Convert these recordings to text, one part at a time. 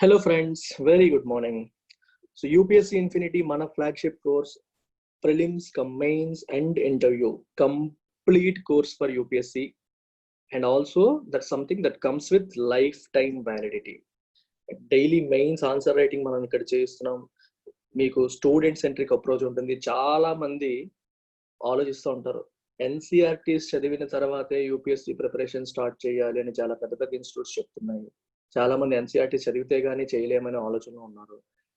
Hello friends, very good morning. So UPSC Infinity Mana flagship course, prelims, mains and interview, complete course for UPSC, and also that's something that comes with lifetime validity. Daily mains answer writing మనం ఇక్కడ చేస్తున్నాం. మీకు student centric approach ఉంటుంది. చాలా మంది ఆలోచిస్తూ ఉంటారు, NCERTs చదివిన తర్వాతే యూపీఎస్సీ ప్రిపరేషన్ స్టార్ట్ చేయాలి అని చాలా పెద్ద పెద్ద ఇన్స్టిట్యూట్స్ చెప్తున్నాయి. చాలా మంది ఎన్సీఆర్టీస్ చదివితే గానీ చేయలేమనే ఆలోచనలో ఉన్నారు.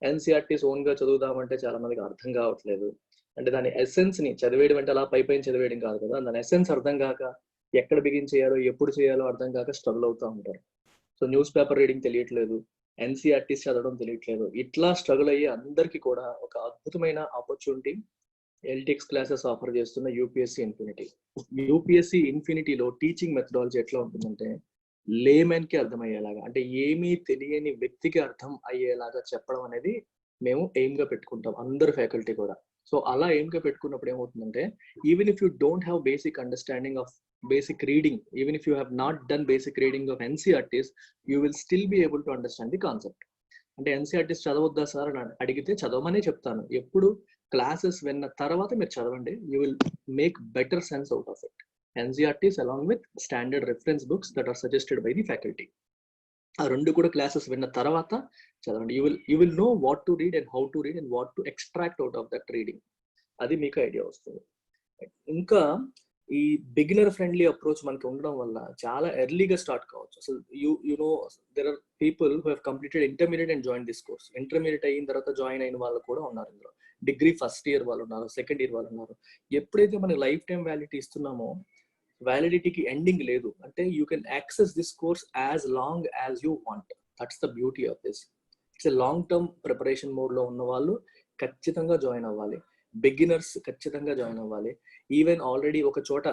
ఎన్సీఆర్టీస్ ఓన్ గా చదువుదామంటే చాలా మందికి అర్థం కావట్లేదు. అంటే దాని ఎసెన్స్ ని చదివేయడం అంటే అలా పై చదివేయడం కాదు కదా, దాని ఎసెన్స్ అర్థం కాక ఎక్కడ బిగిన్ చేయాలో ఎప్పుడు చేయాలో అర్థం కాక స్ట్రగుల్ అవుతూ ఉంటారు. సో న్యూస్ పేపర్ రీడింగ్ తెలియట్లేదు, ఎన్సీఆర్టీస్ చదవడం తెలియట్లేదు. ఇట్లా స్ట్రగుల్ అయ్యే అందరికీ కూడా ఒక అద్భుతమైన ఆపర్చునిటీ ఎల్టిక్స్ క్లాసెస్ ఆఫర్ చేస్తున్న యూపీఎస్సీ ఇన్ఫినిటీ. యూపీఎస్సీ ఇన్ఫినిటీలో టీచింగ్ మెథడాలజీ ఎట్లా ఉంటుందంటే లేమెన్ కి అర్థమయ్యేలాగా, అంటే ఏమీ తెలియని వ్యక్తికి అర్థం అయ్యేలాగా చెప్పడం అనేది మేము ఎయిమ్ గా పెట్టుకుంటాం, అందరు ఫ్యాకల్టీ కూడా. సో అలా ఎయిమ్ గా పెట్టుకున్నప్పుడు ఏమవుతుందంటే, even if you don't have basic understanding of basic reading, even if you have not done basic reading of NCERTs, you will still be able to understand the concept. అంటే NCERTs చదవద్దా sir అని అడిగితే చదవమనే చెప్తాను. ఎప్పుడు classes విన్న తర్వాత మీరు చదవండి, you will make better sense out of it. NCERTs along with standard reference books that are suggested by the faculty, ఆ రెండు కూడా క్లాసెస్ విన్న తర్వాత చదవండి. You will know what to read and how to read and what to extract out of that reading. అది మీకు idea వస్తుంది. ఇంకా ఈ బిగినర్ ఫ్రెండ్లీ అప్రోచ్ మనకి ఉండడం వల్ల చాలా ఎర్లీగా స్టార్ట్ కావచ్చు. అసలు you know there are people who have completed intermediate and join this course. Intermediate అయిన తర్వాత జాయిన్ అయిన వాళ్ళు కూడా ఉన్నారు ఇందులో. డిగ్రీ ఫస్ట్ ఇయర్ వాళ్ళు ఉన్నారు, సెకండ్ ఇయర్ వాళ్ళు ఉన్నారు. ఎప్పుడైతే మనకి లైఫ్ టైం వ్యాలిడిటీ ఇస్తున్నామో, వ్యాలిడిటీకి ఎండింగ్ లేదు. అంటే you can access this course as long as you want. That's the beauty of this. It's a long term preparation mode లో ఉన్న వాళ్ళు ఖచ్చితంగా జాయిన్ అవ్వాలి. బిగినర్స్ ఖచ్చితంగా జాయిన్ అవ్వాలి. ఈవెన్ ఆల్రెడీ ఒక చోట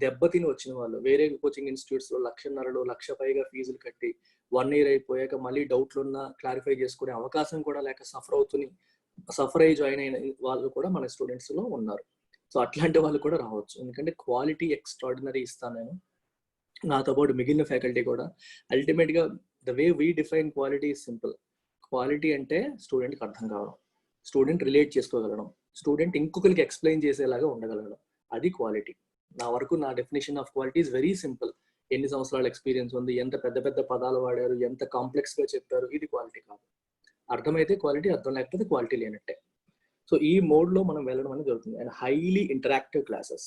దెబ్బతిని వచ్చిన వాళ్ళు, వేరే కోచింగ్ ఇన్స్టిట్యూట్స్ లో 1,50,000 లక్ష పైగా ఫీజులు కట్టి 1 year అయిపోయాక మళ్ళీ డౌట్లు ఉన్నా క్లారిఫై చేసుకునే అవకాశం కూడా లేక సఫర్ అయ్యి జాయిన్ అయిన వాళ్ళు కూడా మన స్టూడెంట్స్ లో ఉన్నారు. సో అట్లాంటి వాళ్ళు కూడా రావచ్చు, ఎందుకంటే క్వాలిటీ ఎక్స్ట్రాడినరీ ఇస్తాను నేను. నాతో పాటు మిగిలిన ఫ్యాకల్టీ కూడా. అల్టిమేట్ గా the way we define quality is simple. Quality అంటే స్టూడెంట్కి అర్థం కావడం, స్టూడెంట్ రిలేట్ చేసుకోగలడం, స్టూడెంట్ ఇంకొకరికి ఎక్స్ప్లెయిన్ చేసేలాగా ఉండగలగడం, అది క్వాలిటీ. నా వరకు నా definition of quality is very simple. ఎన్ని సంవత్సరాల ఎక్స్పీరియన్స్ ఉంది, ఎంత పెద్ద పెద్ద పదాలు వాడారు, ఎంత కాంప్లెక్స్ గా చెప్పారు, ఇది క్వాలిటీ కాదు. అర్థమైతే క్వాలిటీ, అర్థం లేకపోతే క్వాలిటీ లేనట్టే. సో ఈ మోడ్ లో మనం వెళ్ళడం అనేది జరుగుతుంది. And highly interactive classes,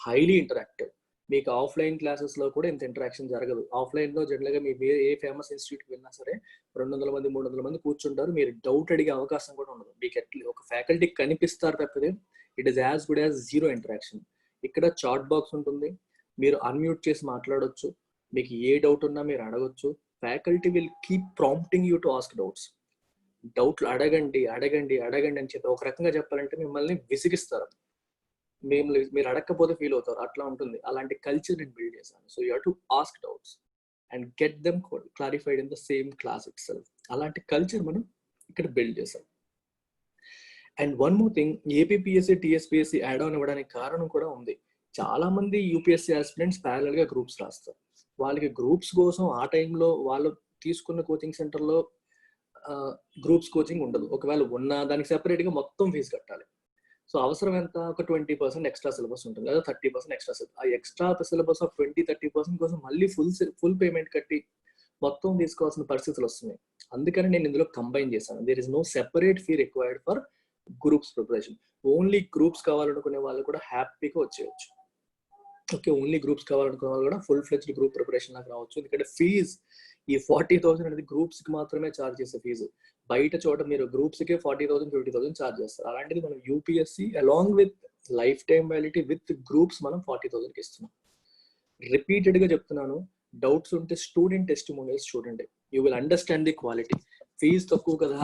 highly interactive. మీకు ఆఫ్లైన్ క్లాసెస్ లో కూడా ఇంత ఇంటరాక్షన్ జరగదు. ఆఫ్లైన్ లో జనరల్ గా మీరు ఏ ఫేమస్ ఇన్స్టిట్యూట్ కి వెళ్ళినా సరే 200 మంది 300 మంది కూర్చుంటారు. మీరు డౌట్ అడిగే అవకాశం కూడా ఉండదు. మీకు ఒక ఫ్యాకల్టీ కనిపిస్తారు తప్పితే it is as good as zero interaction. ఇక్కడ చాట్ బాక్స్ ఉంటుంది, మీరు అన్మ్యూట్ చేసి మాట్లాడొచ్చు, మీకు ఏ డౌట్ ఉన్నా మీరు అడగొచ్చు. Faculty will keep prompting you to ask doubts. డౌట్లు అడగండి అడగండి అడగండి అని చెప్పి ఒక రకంగా చెప్పాలంటే మిమ్మల్ని విసిగిస్తారు. మీరు అడగకపోతే ఫీల్ అవుతారు, అట్లా ఉంటుంది. అలాంటి కల్చర్ నేను బిల్డ్ చేశాను. So you have to ask doubts and get them clarified in the same class it self. అలాంటి కల్చర్ మనం ఇక్కడ బిల్డ్ చేసాం. And one more thing, APPSC TSPSC add on ఇవ్వడానికి కారణం కూడా ఉంది. చాలా మంది యూపీఎస్సీ ఆస్పిరెంట్స్ ప్యారలల్ గా గ్రూప్స్ రాస్తారు. వాళ్ళకి గ్రూప్స్ కోసం ఆ టైంలో వాళ్ళు తీసుకున్న కోచింగ్ సెంటర్లో గ్రూప్స్ కోచింగ్ ఉండదు. ఒకవేళ ఉన్నా దానికి సెపరేట్ గా మొత్తం ఫీజు కట్టాలి. సో అవసరం ఎంత, ఒక 20% ఎక్స్ట్రా సిలబస్ ఉంటుంది, లేదా 30% ఎక్స్ట్రా సిలబస్. ఆ ఎక్స్ట్రా సిలబస్ ఆఫ్ 20-30% కోసం మళ్ళీ ఫుల్ పేమెంట్ కట్టి మొత్తం తీసుకోవాల్సిన పరిస్థితులు వస్తున్నాయి. అందుకని నేను ఇందులో కంబైన్ చేశాను. There is no separate fee required for groups preparation. Only groups కావాలనుకునే వాళ్ళు కూడా హ్యాపీగా వచ్చేయచ్చు. ఓకే, ఓన్లీ గ్రూప్స్ కావాలనుకునే వాళ్ళు కూడా ఫుల్ ఫ్లెజ్డ్ గ్రూప్ ప్రిపరేషన్ లాగా రావచ్చు. ఎందుకంటే ఫీజ్ ఈ 40,000 అనేది గ్రూప్స్ కి మాత్రమే ఛార్జ్ చేసే ఫీజు. బయట చోట మీరు గ్రూప్స్ కి 40,000 50,000 ఛార్జ్ చేస్తారు. అలాంటిది మనం UPSC along with lifetime validity with groups మనం 40,000 కి ఇస్తున్నాం. రిపీటెడ్ గా చెప్తున్నాను, డౌట్స్ ఉంటే స్టూడెంట్ టెస్టిమోనియల్స్ చూడండి, you will understand the quality. Fees తక్కువ కదా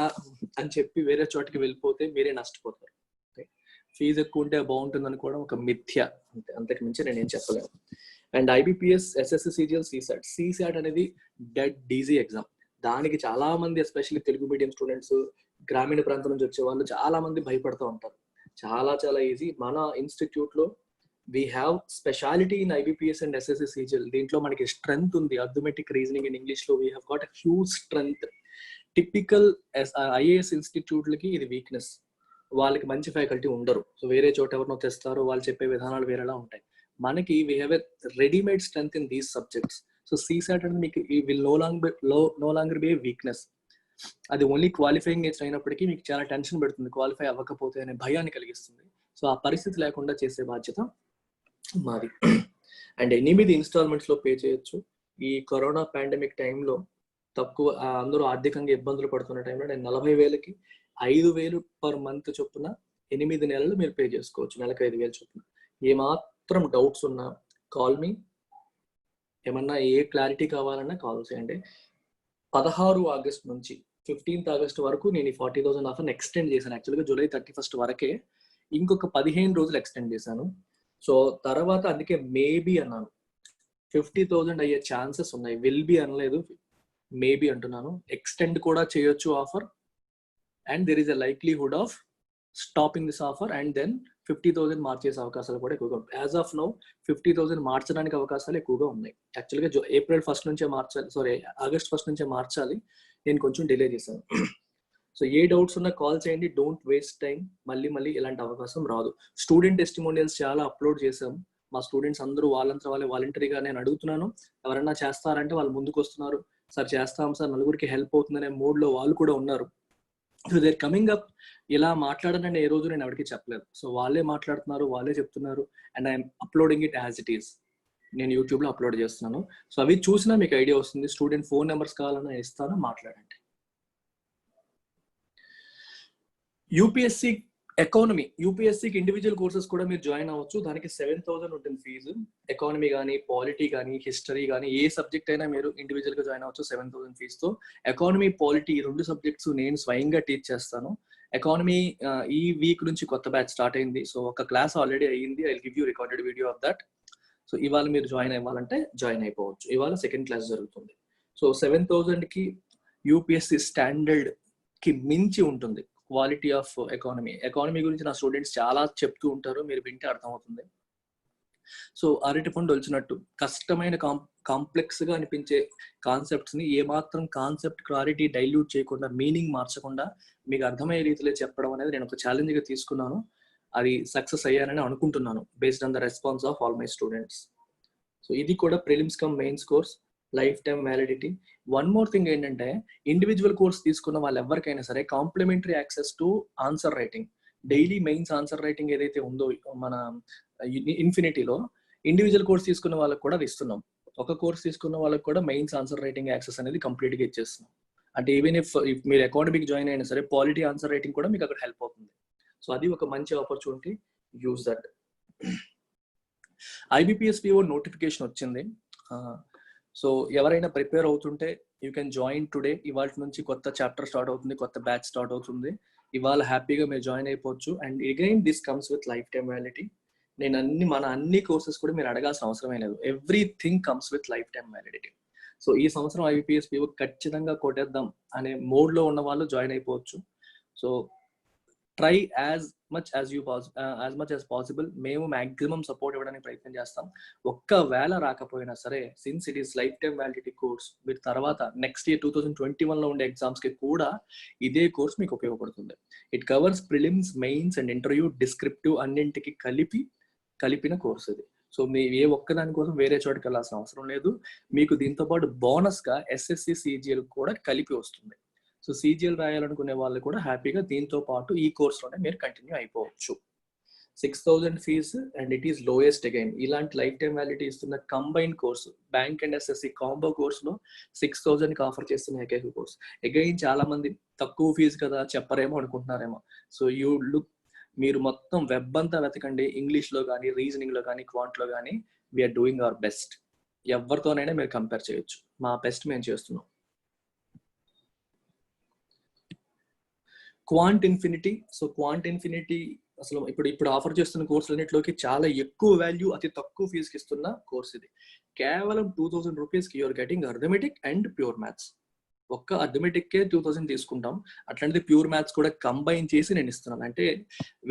అని చెప్పి వేరే చోటికి వెళ్ళిపోతే మీరే నష్టపోతారు. ఫీజు ఎక్కువ ఉంటే బాగుంటుంది అనుకోవడం ఒక మిథ్య, అంతే, అంతకు మించి నేనేం చెప్పలేను. And IBPS, SSC, CGL, CSAT అనేది డెడ్ ఈజీ ఎగ్జామ్. దానికి చాలా మంది ఎస్పెషల్లీ తెలుగు మీడియం స్టూడెంట్స్, గ్రామీణ ప్రాంతం నుంచి వచ్చే వాళ్ళు చాలా మంది భయపడుతూ ఉంటారు. చాలా చాలా ఈజీ. మన ఇన్స్టిట్యూట్ లో we have speciality in IBPS and SSC, CGL. దీంట్లో మనకి స్ట్రెంగ్త్ ఉంది. అర్థమెటిక్ రీజనింగ్ ఇన్ ఇంగ్లీష్ లో we have got a huge strength. Typical IAS ఇన్స్టిట్యూట్లకి ఇది వీక్నెస్. వాళ్ళకి మంచి ఫ్యాకల్టీ ఉండరు. సో వేరే చోట ఎవరినో తెస్తారు, వాళ్ళు చెప్పే విధానాలు వేరేలా ఉంటాయి. మనకి we have a readymade strength in these subjects. So CSAT అనేది మీకు will know longer be weakness. అది ఓన్లీ క్వాలిఫైయింగ్ నేచర్ అయినప్పటికీ మీకు చాలా టెన్షన్ పెడుతుంది, క్వాలిఫై అవ్వకపోతే అనే భయాన్ని కలిగిస్తుంది. సో ఆ పరిస్థితి లేకుండా చేసే బాధ్యత మాది. అండ్ 8 ఇన్స్టాల్మెంట్స్ లో పే చేయొచ్చు. ఈ కరోనా పాండమిక్ టైంలో తక్కువ అందరూ ఆర్థికంగా ఇబ్బందులు పడుతున్న టైంలో నేను 40,000కి 5,000 పర్ మంత్ చొప్పున 8 నెలలు మీరు పే చేసుకోవచ్చు, నెలకు 5,000 చొప్పున. ఏమాత్రం డౌట్స్ ఉన్నా కాల్ మీ. ఏమన్నా ఏ క్లారిటీ కావాలన్నా కాల్ చేయండి. 16 ఆగస్ట్ నుంచి 15th ఆగస్ట్ వరకు నేను ఈ 40,000 ఆఫర్ని ఎక్స్టెండ్ చేశాను. యాక్చువల్గా జూలై 31st వరకే, ఇంకొక 15 రోజులు ఎక్స్టెండ్ చేశాను. సో తర్వాత అందుకే మేబీ అన్నాను, 50,000 అయ్యే ఛాన్సెస్ ఉన్నాయి. విల్ బి అనలేదు, మేబీ అంటున్నాను. ఎక్స్టెండ్ కూడా చేయొచ్చు offer, and there is a likelihood of stopping this offer and then 50,000 మార్చేసే అవకాశాలు కూడా ఎక్కువగా ఉన్నాయి. యాజ్ ఆఫ్ నౌ 50,000 మార్చడానికి అవకాశాలు ఎక్కువగా ఉన్నాయి. యాక్చువల్గా ఏప్రిల్ 1st నుంచే మార్చాలి, సారీ ఆగస్ట్ 1st నుంచే మార్చాలి, నేను కొంచెం డిలే చేశాను. సో ఏ డౌట్స్ ఉన్నా కాల్ చేయండి, డోంట్ వేస్ట్ టైం. మళ్ళీ ఇలాంటి అవకాశం రాదు. స్టూడెంట్ టెస్టిమోనియల్స్ చాలా అప్లోడ్ చేశాం. మా స్టూడెంట్స్ అందరూ వాళ్ళంతా వాళ్ళే వాలంటరీగా, నేను అడుగుతున్నాను ఎవరన్నా చేస్తారంటే వాళ్ళు ముందుకు వస్తున్నారు. సార్ చేస్తాం సార్, నలుగురికి హెల్ప్ అవుతుందనే మోడ్లో వాళ్ళు కూడా ఉన్నారు. So they coming up. ఇలా మాట్లాడనని ఏ రోజు నేను ఎవరికి చెప్పలేదు. సో వాళ్ళే మాట్లాడుతున్నారు, వాళ్ళే చెప్తున్నారు, and I'm uploading it as it is. నేను యూట్యూబ్లో అప్లోడ్ చేస్తున్నాను. సో అవి చూసినా మీకు ఐడియా వస్తుంది. స్టూడెంట్ ఫోన్ నెంబర్స్ కావాలన్నా ఇస్తాను, మాట్లాడండి. యూపీఎస్సి ఎకానమీ, యూపీఎస్సికి ఇండివిజువల్ కోర్సెస్ కూడా మీరు జాయిన్ అవ్వచ్చు. దానికి 7,000 ఉంటుంది ఫీజు. ఎకానమీ కానీ, పాలిటీ కానీ, హిస్టరీ కానీ, ఏ సబ్జెక్ట్ అయినా మీరు ఇండివిజువల్ గా జాయిన్ అవ్వచ్చు 7,000 ఫీజుతో. ఎకానమీ, పాలిటీ 2 సబ్జెక్ట్స్ నేను స్వయంగా టీచ్ చేస్తాను. ఎకానమీ ఈ వీక్ నుంచి కొత్త బ్యాచ్ స్టార్ట్ అయింది. సో ఒక క్లాస్ ఆల్రెడీ అయ్యింది. I will give you recorded video of that. So ఇవాళ మీరు జాయిన్ అవ్వాలంటే జాయిన్ అయిపోవచ్చు. ఇవాళ సెకండ్ క్లాస్ జరుగుతుంది. సో 7,000కి యూపీఎస్సి స్టాండర్డ్ కి మించి ఉంటుంది క్వాలిటీ ఆఫ్ ఎకానమీ. ఎకానమీ గురించి నా స్టూడెంట్స్ చాలా చెప్తూ ఉంటారు, మీరు వింటే అర్థమవుతుంది. సో అరటిపండు వచ్చినట్టు కష్టమైన కాంప్లెక్స్ గా అనిపించే కాన్సెప్ట్స్ ని ఏమాత్రం కాన్సెప్ట్ క్లారిటీ డైల్యూట్ చేయకుండా, మీనింగ్ మార్చకుండా మీకు అర్థమయ్యే రీతిలో చెప్పడం అనేది నేను ఒక ఛాలెంజ్ గా తీసుకున్నాను. అది సక్సెస్ అయ్యానని అనుకుంటున్నాను, based on the response of all my students. So ఇది కూడా prelims cum mains course, lifetime validity. One more thing ఏంటంటే, ఇండివిజువల్ కోర్స్ తీసుకున్న వాళ్ళు ఎవరికైనా సరే complimentary access to answer writing. Daily mains answer writing ఏదైతే ఉందో మన ఇన్ఫినిటీలో, ఇండివిజువల్ కోర్స్ తీసుకున్న వాళ్ళకి కూడా ఇస్తున్నాం. ఒక కోర్స్ తీసుకున్న వాళ్ళకి కూడా మెయిన్స్ ఆన్సర్ రైటింగ్ యాక్సెస్ అనేది కంప్లీట్ గా ఇచ్చేస్తున్నాం. అంటే ఈవెన్ ఇఫ్ మీరు ఎకానమీకి జాయిన్ అయినా సరే, పాలిటీ ఆన్సర్ రైటింగ్ కూడా మీకు అక్కడ హెల్ప్ అవుతుంది. సో అది ఒక మంచి opportunity, use that. IBPS-PO notification వచ్చింది. సో ఎవరైనా ప్రిపేర్ అవుతుంటే యూ కెన్ జాయిన్ టుడే. ఇవాళ నుంచి కొత్త చాప్టర్ స్టార్ట్ అవుతుంది, కొత్త బ్యాచ్ స్టార్ట్ అవుతుంది. ఇవాళ హ్యాపీగా మీరు జాయిన్ అయిపోవచ్చు. And again this comes with life time validity. నేను మన అన్ని కోర్సెస్ కూడా మీరు అడగాల్సిన అవసరమే లేదు. Everything comes with life time validity. So ఈ సంవత్సరం IBPS-PO ఖచ్చితంగా కొట్టేద్దాం అనే మోడ్ లో ఉన్న వాళ్ళు జాయిన్ అయిపోవచ్చు. So try as much as possible. మేము మాక్సిమం సపోర్ట్ ఇవ్వడానికి ప్రయత్నం చేస్తాం. ఒక్కవేళ రాకపోయినా సరే, since it is life time validity course, మీరు తర్వాత నెక్స్ట్ ఇయర్ 2021లో ఉండే ఎగ్జామ్స్ కి కూడా ఇదే కోర్స్ మీకు ఉపయోగపడుతుంది. It covers prelims, mains and interview, descriptive అన్నింటికి కలిపిన కోర్స్ ఇది. సో మీరు ఏ ఒక్కదాని కోసం వేరే చోటుకి వెళ్ళాల్సిన అవసరం లేదు. మీకు దీంతో పాటు బోనస్ గా SSC CGL కూడా కలిపి వస్తుంది. సో CGL రాయాలనుకునే వాళ్ళు కూడా హ్యాపీగా దీంతో పాటు ఈ కోర్స్లోనే మీరు కంటిన్యూ అయిపోవచ్చు. 6,000 fees and it is lowest again. ఇలాంటి లైఫ్ టైమ్ వ్యాలిడిటీ ఇస్తున్న combine course, bank and SSC combo కోర్సులో 6,000కి ఆఫర్ చేస్తున్న ఏకైక కోర్స్. అగైన్ చాలా మంది తక్కువ ఫీజు కదా చెప్పరేమో అనుకుంటున్నారేమో. సో మీరు మొత్తం వెబ్ అంతా వెతకండి, ఇంగ్లీష్లో కానీ, రీజనింగ్లో కానీ, క్వాంట్లో కానీ. We're doing our best. ఎవరితోనైనా మీరు కంపేర్ చేయొచ్చు, మా బెస్ట్ మేము చేస్తున్నాం. Quant Infinity. So Quant Infinity అసలు ఇప్పుడు ఆఫర్ చేస్తున్న కోర్సులన్నింటిలోకి చాలా ఎక్కువ వాల్యూ, అతి తక్కువ ఫీజుకి ఇస్తున్న కోర్స్ ఇది. కేవలం 2,000 రూపీస్కి you're getting arithmetic and pure maths. ఒక్క అర్థమెటిక్కే 2,000 తీసుకుంటాం, అట్లాంటిది ప్యూర్ మ్యాథ్స్ కూడా కంబైన్ చేసి నేను ఇస్తున్నాను. అంటే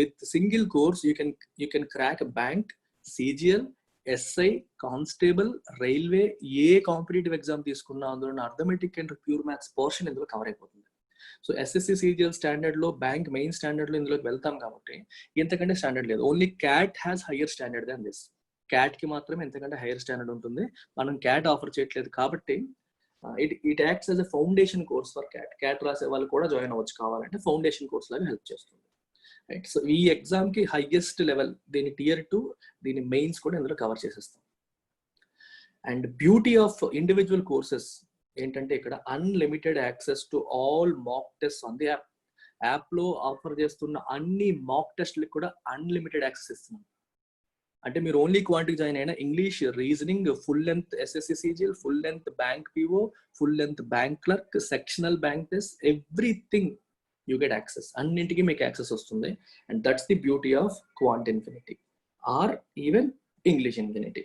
with single course you can crack bank, CGL, SI, constable, railway, A competitive exam తీసుకున్నా అందులో arithmetic and pure maths portion ఇందులో కవర్ అయిపోతుంది. సో ఎస్ఎస్సి సిజిఎల్ స్టాండర్డ్ లో బ్యాంక్ మెయిన్ స్టాండర్డ్ లో ఇందులోకి వెళ్తాం కాబట్టి ఇంతకంటే స్టాండర్డ్ లేదు. Only cat has higher standard than this. Cat కి మాత్రమే ఎంతకంటే హైయర్ స్టాండర్డ్ ఉంటుంది. మనం క్యాట్ ఆఫర్ చేయట్లేదు కాబట్టి it acts as a foundation course for cat. Cat రాసే వాళ్ళు కూడా జాయిన్ అవ్వచ్చు కావాలంటే, ఫౌండేషన్ కోర్స్ లాగా హెల్ప్ చేస్తుంది. రైట్. సో ఈ ఎగ్జామ్ కి హైయెస్ట్ లెవెల్ దీని Tier 2, దీని మెయిన్స్ కూడా ఇందులో కవర్ చేసేస్తాం. And beauty of individual courses ఏంటంటే ఇక్కడ unlimited access to all mock test on the app. App లో ఆఫర్ చేస్తున్న అన్ని మాక్ టెస్ట్లకు కూడా అన్లిమిటెడ్ యాక్సెస్ ఇస్తున్నాం. అంటే మీరు ఓన్లీ క్వాంటిటీ జాయిన్ అయినా English, reasoning, full length SSC CGL, full length bank PO, full length bank clerk, sectional bank test, everything you get access. అన్నింటికి మీకు యాక్సెస్ వస్తుంది. And that's the beauty of Quant Infinity or even English Infinity.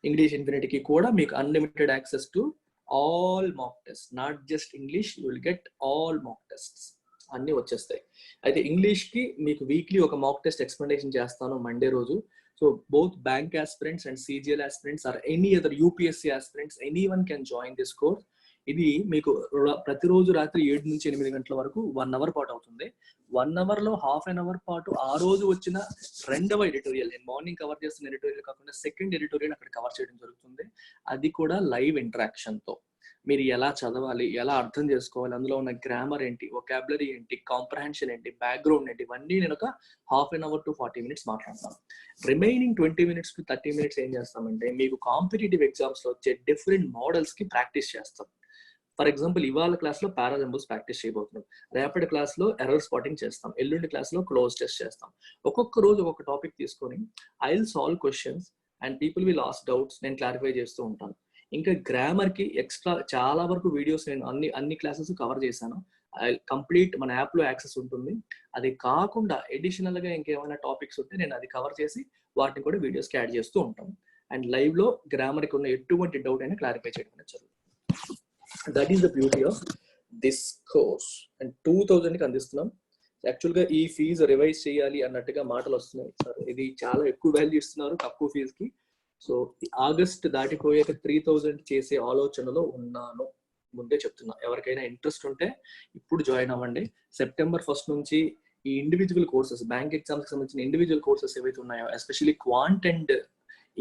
English ఇన్ఫినిటీకి కూడా మీకు unlimited access to all mock test, not just English, you will get all mock tests అన్ని వచ్చేస్తాయి. అయితే English కి మీకు వీక్లీ ఒక మాక్ టెస్ట్ ఎక్స్ప్లెనేషన్ చేస్తాను మండే రోజు. So both bank aspirants and CGL aspirants or any other UPSC aspirants, anyone can join this course. ఇది మీకు ప్రతిరోజు రాత్రి 7 నుంచి 8 గంటల వరకు 1 అవర్ పాటు అవుతుంది. 1 అవర్ లో హాఫ్ అన్ అవర్ పాటు ఆ రోజు వచ్చిన రెండవ ఎడిటోరియల్, నేను మార్నింగ్ కవర్ చేస్తున్న ఎడిటోరియల్ కాకుండా సెకండ్ ఎడిటోరియల్ అక్కడ కవర్ చేయడం జరుగుతుంది. అది కూడా లైవ్ ఇంటరాక్షన్ తో. మీరు ఎలా చదవాలి, ఎలా అర్థం చేసుకోవాలి, అందులో ఉన్న గ్రామర్ ఏంటి, వొకాబులరీ ఏంటి, కాంప్రహెన్షన్ ఏంటి, బ్యాక్గ్రౌండ్ ఏంటి, ఇవన్నీ నేను ఒక half an hour to 40 minutes మాట్లాడతాను. రిమైనింగ్ 20 మినిట్స్ టు 30 మినిట్స్ ఏం చేస్తామంటే మీకు కాంపిటేటివ్ ఎగ్జామ్స్ లో వచ్చే డిఫరెంట్ మోడల్స్ కి ప్రాక్టీస్ చేస్తాం. ఫర్ ఎగ్జాంపుల్ ఇవాళ క్లాస్ లో పారాజంబుల్స్ ప్రాక్టీస్ చేయబోతున్నాం, రేపటి క్లాస్ లో ఎర్రర్ స్పాటింగ్ చేస్తాం, ఎల్లుండి క్లాస్ లో క్లోజ్ టెస్ట్ చేస్తాం. ఒక్కొక్క రోజు ఒక్కొక్క టాపిక్ తీసుకొని I will solve questions and people will ask doubts, నేను క్లారిఫై చేస్తూ ఉంటాను. ఇంకా గ్రామర్ కి ఎక్స్ట్రా చాలా వరకు వీడియోస్ నేను అన్ని క్లాసెస్ కవర్ చేశాను. కంప్లీట్ మన యాప్ లో యాక్సెస్ ఉంటుంది. అది కాకుండా అడిషనల్ గా ఇంకేమైనా టాపిక్స్ ఉంటే నేను అది కవర్ చేసి వాటిని కూడా వీడియోస్కి యాడ్ చేస్తూ ఉంటాను. అండ్ లైవ్ లో గ్రామర్ కి ఉన్న ఎటువంటి డౌట్ అయినా క్లారిఫై చేయడం అనేది జరుగుతుంది. That is the beauty of this course. And 2000కి అందిస్తున్నాం. యాక్చువల్ గా ఈ ఫీజు రివైజ్ చేయాలి అన్నట్టుగా మాటలు వస్తున్నాయి సార్, ఇది చాలా ఎక్కువ వాల్యూ ఇస్తున్నారు తక్కువ ఫీజుకి. సో ఆగస్ట్ దాటిపోయాక 3000 చేసే ఆలోచనలో ఉన్నాను, ముందే చెప్తున్నా. ఎవరికైనా ఇంట్రెస్ట్ ఉంటే ఇప్పుడు జాయిన్ అవ్వండి. సెప్టెంబర్ 1 నుంచి ఈ ఇండివిజువల్ కోర్సెస్, బ్యాంక్ ఎగ్జామ్స్ కి సంబంధించిన ఇండివిజువల్ కోర్సెస్ ఏవైతే ఉన్నాయో ఎస్పెషల్లీ క్వాంట్ అండ్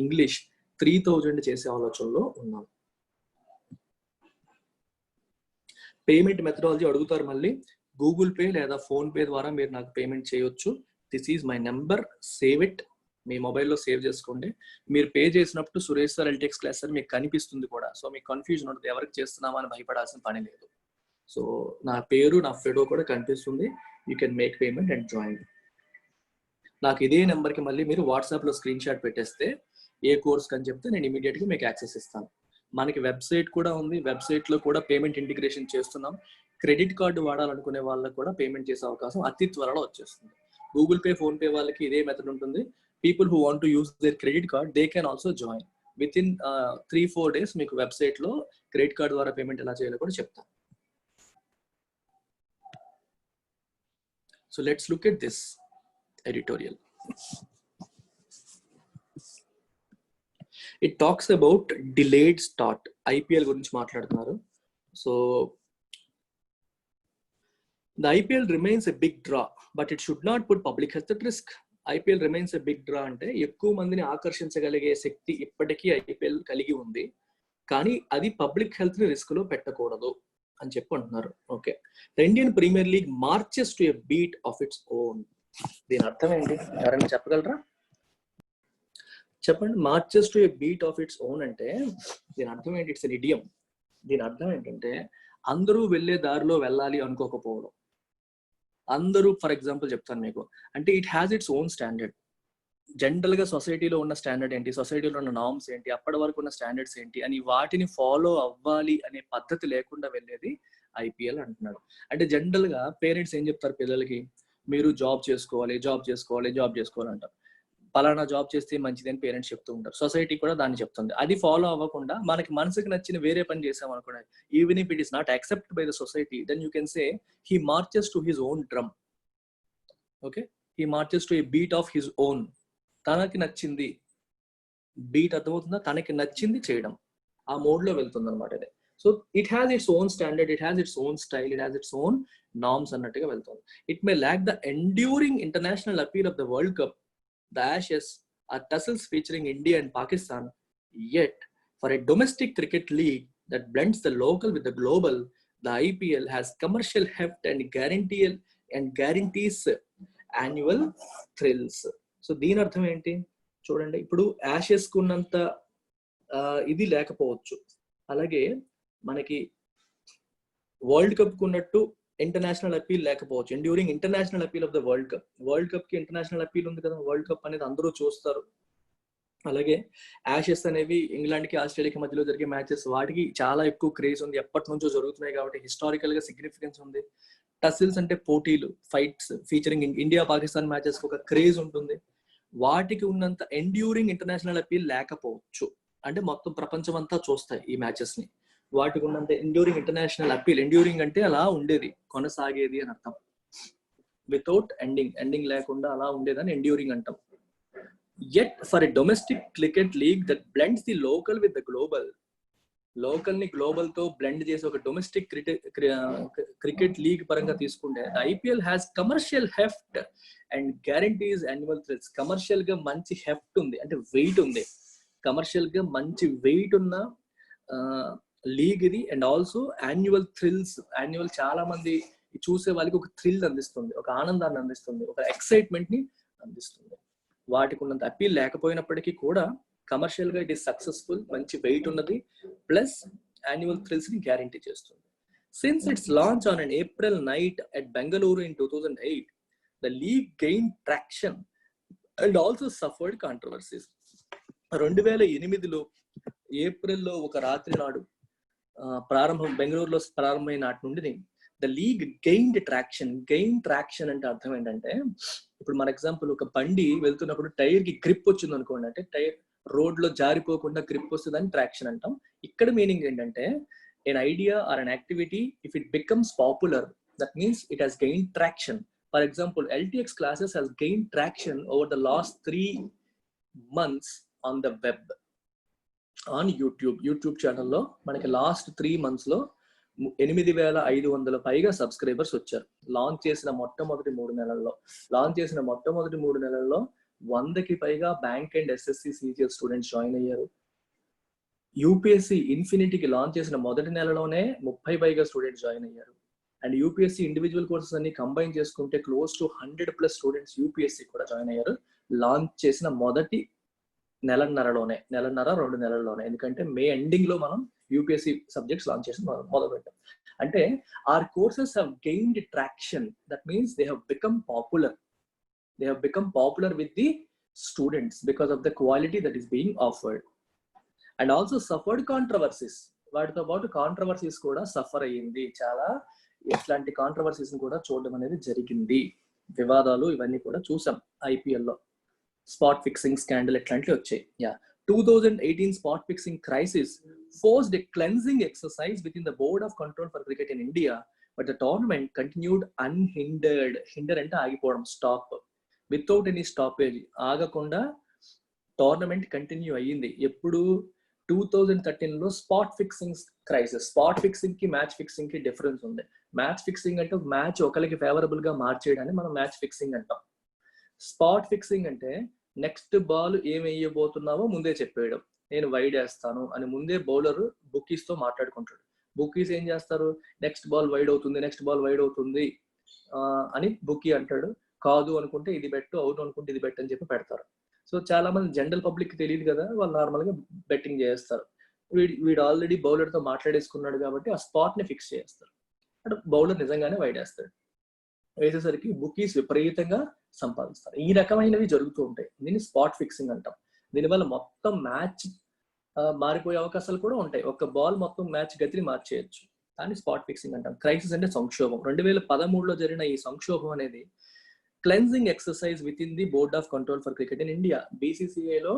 ఇంగ్లీష్ 3000 చేసే ఆలోచనలో ఉన్నాను. పేమెంట్ మెథడాలజీ అడుగుతారు మళ్ళీ. గూగుల్ పే లేదా ఫోన్ పే ద్వారా మీరు నాకు పేమెంట్ చేయొచ్చు. This is my number, save it, మీ మొబైల్లో సేవ్ చేసుకోండి. మీరు పే చేసినప్పుడు సురేష్ సార్ ఎల్టెక్స్ క్లాస్ సార్ మీకు కనిపిస్తుంది కూడా. సో మీకు కన్ఫ్యూజన్ ఉంటుంది, ఎవరికి చేస్తున్నామా అని భయపడాల్సిన పని లేదు. సో నా పేరు, నా ఫోటో కూడా కనిపిస్తుంది. You can make payment and join. నాకు ఇదే నెంబర్కి మళ్ళీ మీరు వాట్సాప్లో స్క్రీన్ షాట్ పెట్టేస్తే ఏ కోర్స్ అని చెప్తే నేను ఇమీడియట్గా మీకు యాక్సెస్ ఇస్తాను. మనకి వెబ్సైట్ కూడా ఉంది, వెబ్సైట్లో కూడా పేమెంట్ ఇంటిగ్రేషన్ చేస్తున్నాం. క్రెడిట్ కార్డు వాడాలనుకునే వాళ్ళకి కూడా పేమెంట్ చేసే అవకాశం అతి త్వరలో వచ్చేస్తుంది. గూగుల్ పే, ఫోన్ పే వాళ్ళకి ఇదే మెథడ్ ఉంటుంది. People who want to use their credit card, they can also join. Within 3-4 days మీకు వెబ్సైట్ లో క్రెడిట్ కార్డ్ ద్వారా పేమెంట్ ఎలా చేయాలో కూడా చెప్తాను. So let's look at this editorial. It talks about delayed start. IPL గురించి మాట్లాడుతున్నారు. So the IPL remains a big draw, but it should not put public health at risk. IPL remains a big draw అంటే ఎక్కువ మందిని ఆకర్షించగలిగే శక్తి ఇప్పటికీ IPL కలిగి ఉంది, కానీ అది పబ్లిక్ హెల్త్ ని రిస్క్ లో పెట్టకూడదు అని చెప్పి అంటున్నారు. Okay, the Indian Premier League marches to a beat of its own. దీని అర్థం ఏంటి, ఎవరైనా చెప్పగలరా? చెప్పండి. Marches to a beat of its own అంటే దీని అర్థం ఏంటి? It's an idiom. దీని అర్థం ఏంటంటే అందరూ వెళ్లే దారిలో వెళ్ళాలి అనుకోకపోవడం. అందరూ, ఫర్ ఎగ్జాంపుల్ చెప్తాను మీకు, అంటే it has its own standard. General గా సొసైటీలో ఉన్న స్టాండర్డ్ ఏంటి, సొసైటీలో ఉన్న నార్మ్స్ ఏంటి, అప్పటి వరకు ఉన్న స్టాండర్డ్స్ ఏంటి అని వాటిని ఫాలో అవ్వాలి అనే పద్ధతి లేకుండా వెళ్ళేది ఐపీఎల్ అంటున్నాడు. అంటే జనరల్ గా పేరెంట్స్ ఏం చెప్తారు పిల్లలకి, మీరు జాబ్ చేసుకోవాలి, జాబ్ చేసుకోవాలి, జాబ్ చేసుకోవాలి అంటారు. పలానా జాబ్ చేస్తే మంచిది అని పేరెంట్స్ చెప్తూ ఉంటారు. సొసైటీ కూడా దాన్ని చెప్తుంది. అది ఫాలో అవ్వకుండా మనకి మనసుకు నచ్చిన వేరే పని చేసాం అనుకోండి, even if it is not accepted by the society, then you can say he marches to his own drum. Okay, he marches to a beat of his own. తనకి నచ్చింది, బీట్ అర్థమవుతుందా, తనకి నచ్చింది చేయడం, ఆ మోడ్ లో వెళ్తుంది అనమాట. ఇది so it has its own standard, it has its own style, it has its own norms అన్నట్టుగా వెళ్తుంది. It may lack the enduring international appeal of the World Cup, the Ashes or tussles featuring India and Pakistan. Yet for a domestic cricket league that blends the local with the global, the IPL has commercial heft and guarantees annual thrills. So దీని అర్థం ఏంటి చూడండి, ఇప్పుడు Ashes కున్నంత ఇది లేకపోవచ్చు, అలాగే మనకి world cup కున్నట్టు international appeal లేకపోవచ్చు. Enduring international appeal of the World cup, world cup కి ఇంటర్నేషనల్ అపీల్ ఉంది కదా, వరల్డ్ కప్ అనేది అందరూ చూస్తారు. అలాగే యాషెస్ అనేవి ఇంగ్లాండ్ కి ఆస్ట్రేలియాకి మధ్యలో జరిగే మ్యాచెస్, వాటికి చాలా ఎక్కువ క్రేజ్ ఉంది, ఎప్పటి నుంచో జరుగుతున్నాయి కాబట్టి హిస్టారికల్ గా సిగ్నిఫికెన్స్ ఉంది. టసిల్స్ అంటే పోటీలు, fights featuring India Pakistan matches ఒక క్రేజ్ ఉంటుంది. వాటికి ఉన్నంత ఎండ్యూరింగ్ ఇంటర్నేషనల్ అపీల్ లేకపోవచ్చు, అంటే మొత్తం ప్రపంచం అంతా చూస్తాయి ఈ మ్యాచెస్ ని. వాటికి ఉన్నంత ఎండ్యూరింగ్ ఇంటర్నేషనల్ అపీల్, ఎండ్యూరింగ్ అంటే అలా ఉండేది, కొనసాగేది అని అర్థం. వితౌట్ ఎండింగ్ లేకుండా అలా ఉండేదని ఎండ్యూరింగ్ అంటాం. Yet for a domestic cricket league that blends the local with the global, local ని గ్లోబల్ తో బ్లెండ్ చేసి ఒక డొమెస్టిక్ క్రికెట్ లీగ్ పరంగా తీసుకుంటే, IPL has commercial heft and guarantees annual thrills. Commercial గా మంచి హెఫ్ట్ ఉంది, అంటే వెయిట్ ఉంది, కమర్షియల్ గా మంచి వెయిట్ ఉన్న లీగ్ ఇది. And also annual thrills, annual చాలా మంది చూసే వాళ్ళకి ఒక థ్రిల్ అందిస్తుంది, ఒక ఆనందాన్ని అందిస్తుంది, ఒక ఎక్సైట్మెంట్ ని అందిస్తుంది. వాటికి ఉన్నంత అపీల్ లేకపోయినప్పటికీ కూడా కమర్షియల్ గా ఇట్ ఈస్ సక్సెస్ఫుల్, మంచి వెయిట్ ఉన్నది, ప్లస్ యాన్యువల్ థ్రిల్స్ ని గ్యారంటీ చేస్తుంది. Since its launch on an April night at Bengaluru in 2008, the league gain traction and also suffered controversies. 2008లో ఏప్రిల్లో ఒక రాత్రి నాడు బెంగళూరులో ప్రారంభమైన నాటి నుండి the league gained traction. Traction అంటే అర్థం ఏంటంటే, ఇప్పుడు మన ఎగ్జాంపుల్ ఒక బండి వెళ్తున్నప్పుడు టైర్ కి గ్రిప్ వచ్చింది అనుకోండి, అంటే టైర్ రోడ్ లో జారిపోకుండా గ్రిప్ వస్తుందని ట్రాక్షన్ అంటాం. ఇక్కడ మీనింగ్ ఏంటంటే, an idea or an activity if it becomes popular, that means it has gain traction. For example LTX classes has gained traction over the last 3 months on the web, on YouTube ఛానల్లో మనకి last 3 months లో 8,500 పైగా subscribers వచ్చారు. Launch చేసిన మొట్టమొదటి 3 నెలల్లో 100కి పైగా bank and SSC CGL students join అయ్యారు. యూపీఎస్సీ ఇన్ఫినిటీకి లాంచ్ చేసిన మొదటి నెలలోనే 30 పైగా స్టూడెంట్స్ జాయిన్ అయ్యారు. అండ్ యూపీఎస్సీ ఇండివిజువల్ కోర్సెస్ అన్ని కంబైన్ చేసుకుంటే క్లోజ్ టు 100+ స్టూడెంట్స్ యూపీఎస్సీ కూడా జాయిన్ అయ్యారు లాంచ్ చేసిన మొదటి నెలన్నర 2 నెలల్లోనే. ఎందుకంటే మే ఎండింగ్ లో మనం యూపీఎస్సీ సబ్జెక్ట్స్ లాంచ్ చేసి మొదలు పెట్టాం. అంటే our courses have gained traction, that means they have become popular with the students because of the quality that is being offered, and also suffered controversies. వాటితో పాటు controversies కూడా suffer అయ్యింది, చాలా ఇట్లాంటి కాంట్రవర్సీస్ కూడా చూడడం అనేది జరిగింది. వివాదాలు ఇవన్నీ కూడా చూసాం IPL లో. స్పాట్ ఫిక్సింగ్ స్కాండల్ ఇట్లాంటివి వచ్చాయి. 2018 spot fixing crisis forced a cleansing exercise within the Board of Control for Cricket in India, but the tournament continued unhindered. Hinder అంటే ఆగిపోవడం, స్టాప్, వితౌట్ ఎనీ స్టాపేజ్, ఆగకుండా టోర్నమెంట్ కంటిన్యూ అయ్యింది. ఎప్పుడు 2013లో spot fixing crisis. Spot fixing కి match fixing కి difference ఉంది. Match fixing అంటే మ్యాచ్ ఒకరికి ఫేవరబుల్ గా మార్చేయడాన్ని మనం మ్యాచ్ ఫిక్సింగ్ అంటాం. స్పాట్ ఫిక్సింగ్ అంటే నెక్స్ట్ బాల్ ఏం వేయబోతున్నావో ముందే చెప్పేయడం. నేను వైడ్ వేస్తాను అని ముందే బౌలర్ బుకీస్ తో మాట్లాడుకుంటాడు. బుకీస్ ఏం చేస్తారు, నెక్స్ట్ బాల్ వైడ్ అవుతుంది అని బుకీ అంటాడు. కాదు అనుకుంటే ఇది బెట్టు, అవును అనుకుంటే ఇది బెట్ అని చెప్పి పెడతారు. సో చాలా మంది జనరల్ పబ్లిక్ తెలియదు కదా, వాళ్ళు నార్మల్ గా బెట్టింగ్ చేస్తారు. వీడు ఆల్రెడీ బౌలర్ తో మాట్లాడేసుకున్నాడు కాబట్టి ఆ స్పాట్ ని ఫిక్స్ చేస్తారు. అంటే బౌలర్ నిజంగానే వైడ్ వేస్తాడు. వేసేసరికి బుకీస్ విపరీతంగా సంపాదిస్తారు. ఈ రకమైనవి జరుగుతూ ఉంటాయి. దీన్ని స్పాట్ ఫిక్సింగ్ అంటాం. దీనివల్ల మొత్తం మ్యాచ్ మారిపోయే అవకాశాలు కూడా ఉంటాయి. ఒక బాల్ మొత్తం మ్యాచ్ గతిని మార్చేయచ్చు. దాన్ని స్పాట్ ఫిక్సింగ్ అంటాం. క్రైసిస్ అంటే సంక్షోభం. 2013లో జరిగిన ఈ సంక్షోభం అనేది cleansing exercise within the Board of Control for Cricket in India. BCCIలో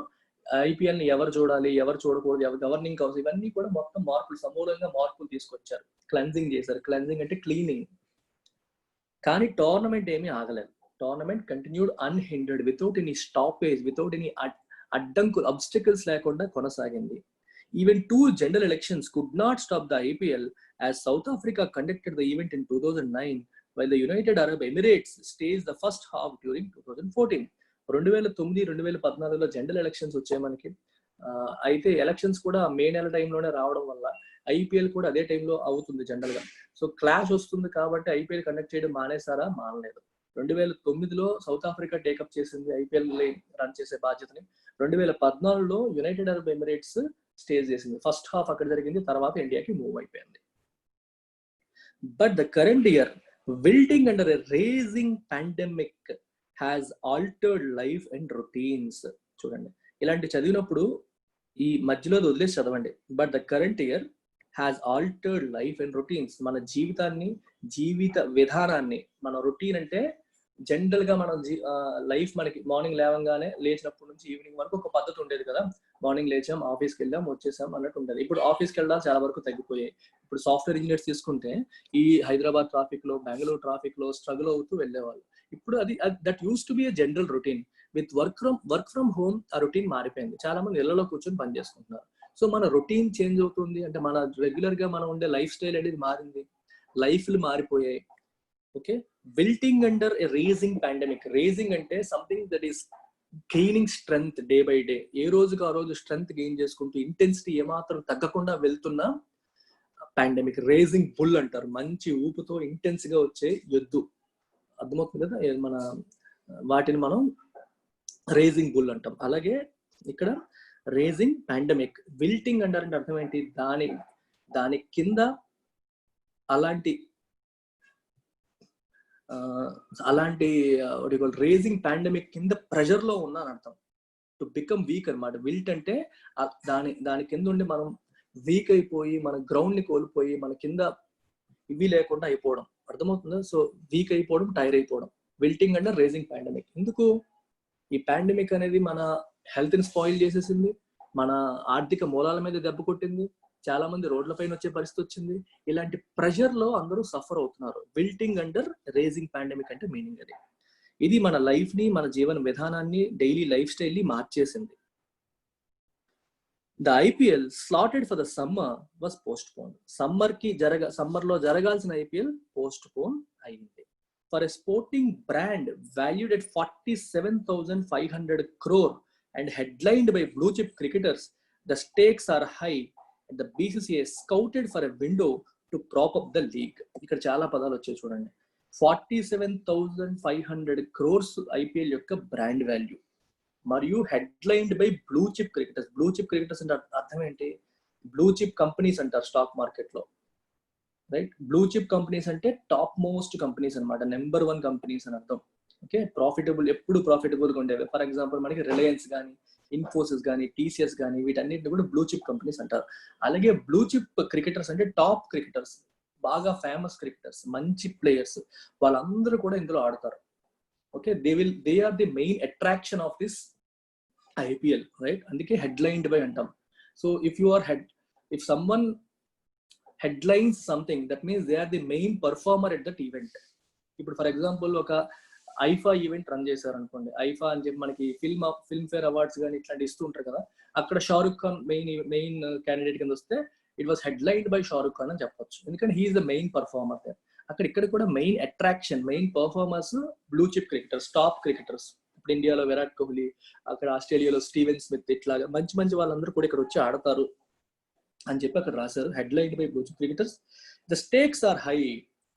IPL ని ఎవరు చూడాలి, ఎవరు చూడకూడదు, ఎవరు గవర్నింగ్ కౌన్సిల్, ఇవన్నీ కూడా మొత్తం సమూలంగా మార్పులు తీసుకొచ్చారు. క్లెన్జింగ్ చేశారు. క్లెన్జింగ్ అంటే క్లీనింగ్. కానీ టోర్నమెంట్ ఏమీ ఆగలేదు. Tournament continued unhindered, without any stoppage, without any అడ్డంకులు, అబ్స్టికల్స్ లేకుండా కొనసాగింది. Even 2 general elections could not stop the IPL as South Africa conducted the event in 2009 while the United Arab Emirates staged the first half during 2014. 2009-2014లో general elections వచ్చాయి మనకి. అయితే elections కూడా మే నెల టైంలోనే రావడం వల్ల ఐపీఎల్ కూడా అదే టైంలో అవుతుంది జనరల్ గా. సో క్లాష్ వస్తుంది కాబట్టి ఐపీఎల్ కండక్ట్ చేయడం మానేసారా? మానలేదు. 2009లో సౌత్ ఆఫ్రికా టేకప్ చేసింది ఐపీఎల్ రన్ చేసే బాధ్యతని. 2014లో యునైటెడ్ అరబ్ ఎమిరేట్స్ స్టేజ్ చేసింది. ఫస్ట్ హాఫ్ అక్కడ జరిగింది, తర్వాత ఇండియాకి మూవ్ అయిపోయింది. But the current year wilting under a raging pandemic has altered life and routines. చూడండి, ఇలాంటి చదివినప్పుడు ఈ మధ్యలో వదిలేసి చదవండి. But the current year has altered life and routines. మన జీవితాన్ని, జీవిత విధానాన్ని, మన రొటీన్ అంటే జనరల్ గా మనం లైఫ్ మనకి మార్నింగ్ లేవగానే లేచినప్పటి నుంచి ఈవినింగ్ వరకు ఒక పద్ధతి ఉండేది కదా. మార్నింగ్ లేచాం, ఆఫీస్కి వెళ్ళాం, వచ్చేసాం అన్నట్టు ఉండేది. ఇప్పుడు ఆఫీస్కి వెళ్ళాలి చాలా వరకు తగ్గిపోయాయి. ఇప్పుడు సాఫ్ట్వేర్ ఇంజనీర్స్ తీసుకుంటే ఈ హైదరాబాద్ ట్రాఫిక్ లో, బెంగళూరు ట్రాఫిక్ లో స్ట్రగుల్ అవుతూ వెళ్ళేవాళ్ళు. ఇప్పుడు అది that use to be a general routine. With work from home ఆ రొటీన్ మారిపోయింది. చాలా మంది ఇళ్లలో కూర్చొని పని చేసుకుంటున్నారు. సో మన రొటీన్ చేంజ్ అవుతుంది అంటే మన రెగ్యులర్ గా మనం ఉండే లైఫ్ స్టైల్ అనేది మారింది, లైఫ్లు మారిపోయాయి. Okay, wilting under a raging pandemic. Raging అంటే something that is gaining strength day by day. ఏ రోజుకి ఆ రోజు స్ట్రెంగ్త్ గెయిన్ చేసుకుంటూ ఇంటెన్సిటీ ఏమాత్రం తగ్గకుండా వెళ్తున్న పాండమిక్. రేజింగ్ బుల్ అంటారు, మంచి ఊపుతో ఇంటెన్స్ గా వచ్చే ఎద్దు. అర్థమవుతుంది కదా, మన వాటిని మనం రేజింగ్ బుల్ అంటాం. అలాగే ఇక్కడ రేజింగ్ పాండమిక్. విల్టింగ్ అంటారు అంటే అర్థం ఏంటి? దాని కింద అలాంటి రేజింగ్ పాండమిక్ కింద ప్రెషర్ లో ఉన్నా అని అర్థం. టు బికమ్ వీక్ అనమాట. విల్ట్ అంటే దాని కింద ఉండి మనం వీక్ అయిపోయి, మన గ్రౌండ్ ని కోల్పోయి, మన కింద ఇవి లేకుండా అయిపోవడం. అర్థమవుతుందా? సో వీక్ అయిపోవడం, టైర్ అయిపోవడం. విల్టింగ్ అంటే రేజింగ్ పాండమిక్. ఎందుకు? ఈ పాండమిక్ అనేది మన హెల్త్ ని స్పాయిల్ చేసేసింది, మన ఆర్థిక మూలాల మీద దెబ్బ కొట్టింది, చాలా మంది రోడ్ల పైన వచ్చే పరిస్థితి వచ్చింది. ఇలాంటి ప్రెషర్ లో అందరూ సఫర్ అవుతున్నారు. విల్టింగ్ అండర్ రేజింగ్ పాండమిక్ అంటే మీనింగ్ అది. ఇది మన లైఫ్ ని, మన జీవన విధానాన్ని, డైలీ లైఫ్ స్టైల్ ని మార్చేసింది. The IPL slotted for the summer was post phone. Summer లో జరగాల్సిన ఐపీఎల్ పోస్ట్ పోన్ అయింది. For a sporting brand valued at 47,500 crore and headlined by blue chip cricketers, the stakes are high and the BCCI scouted for a window to prop up the league. ఇక్కడ చాలా పదాలు వచ్చాయి చూడండి. 47,500 crores IPL యొక్క brand value, మరియు headlined by blue chip cricketers. Blue chip cricketers అంటే అర్థం ఏంటి? బ్లూ చిప్ కంపెనీస్ అంటారు స్టాక్ మార్కెట్ లో, రైట్? బ్లూ చిప్ కంపెనీస్ అంటే టాప్ మోస్ట్ కంపెనీస్ అనమాట, నెంబర్ 1 కంపెనీస్ అని అర్థం. ఓకే, ప్రాఫిటబుల్, ఎప్పుడు ప్రాఫిటబుల్ గా ఉండేవి. ఫర్ ఎగ్జాంపుల్ మనకి రిలయన్స్ కానీ, ఇన్ఫోసిస్ కానీ, టీసీఎస్ కానీ, వీటన్నిటిని కూడా బ్లూ చిప్ కంపెనీస్ అంటారు. అలాగే బ్లూ చిప్ క్రికెటర్స్ అంటే టాప్ క్రికెటర్స్, బాగా ఫేమస్ క్రికెటర్స్, మంచి ప్లేయర్స్, వాళ్ళందరూ కూడా ఇందులో ఆడతారు. Okay, they are the main attraction of this IPL, right? అందుకే హెడ్లైన్డ్ బై అంటాం. So if someone headlines something, that means they are the main performer at that event. ఇప్పుడు for example ఒక IIFA event run చేశారు అనుకోండి. ఐఫా అని చెప్పి మనకి Filmfare awards కానీ ఇట్లాంటి ఇస్తూ ఉంటారు కదా. అక్కడ షారుఖ్ ఖాన్ మెయిన్ క్యాండిడేట్ కింద వస్తే it was headlined by Shah Rukh Khan అని చెప్పొచ్చు, ఎందుకంటే హీఈస్ ద మెయిన్ పర్ఫార్మర్. ఇక్కడ కూడా main attraction, main performers blue chip cricketers, top cricketers. ఇప్పుడు ఇండియాలో విరాట్ కోహ్లీ, అక్కడ ఆస్ట్రేలియాలో స్టీవెన్ స్మిత్, ఇట్లాగా మంచి వాళ్ళందరూ కూడా ఇక్కడ వచ్చి ఆడతారు అని చెప్పి అక్కడ రాశారు. Headline by blue chip cricketers. The stakes are high.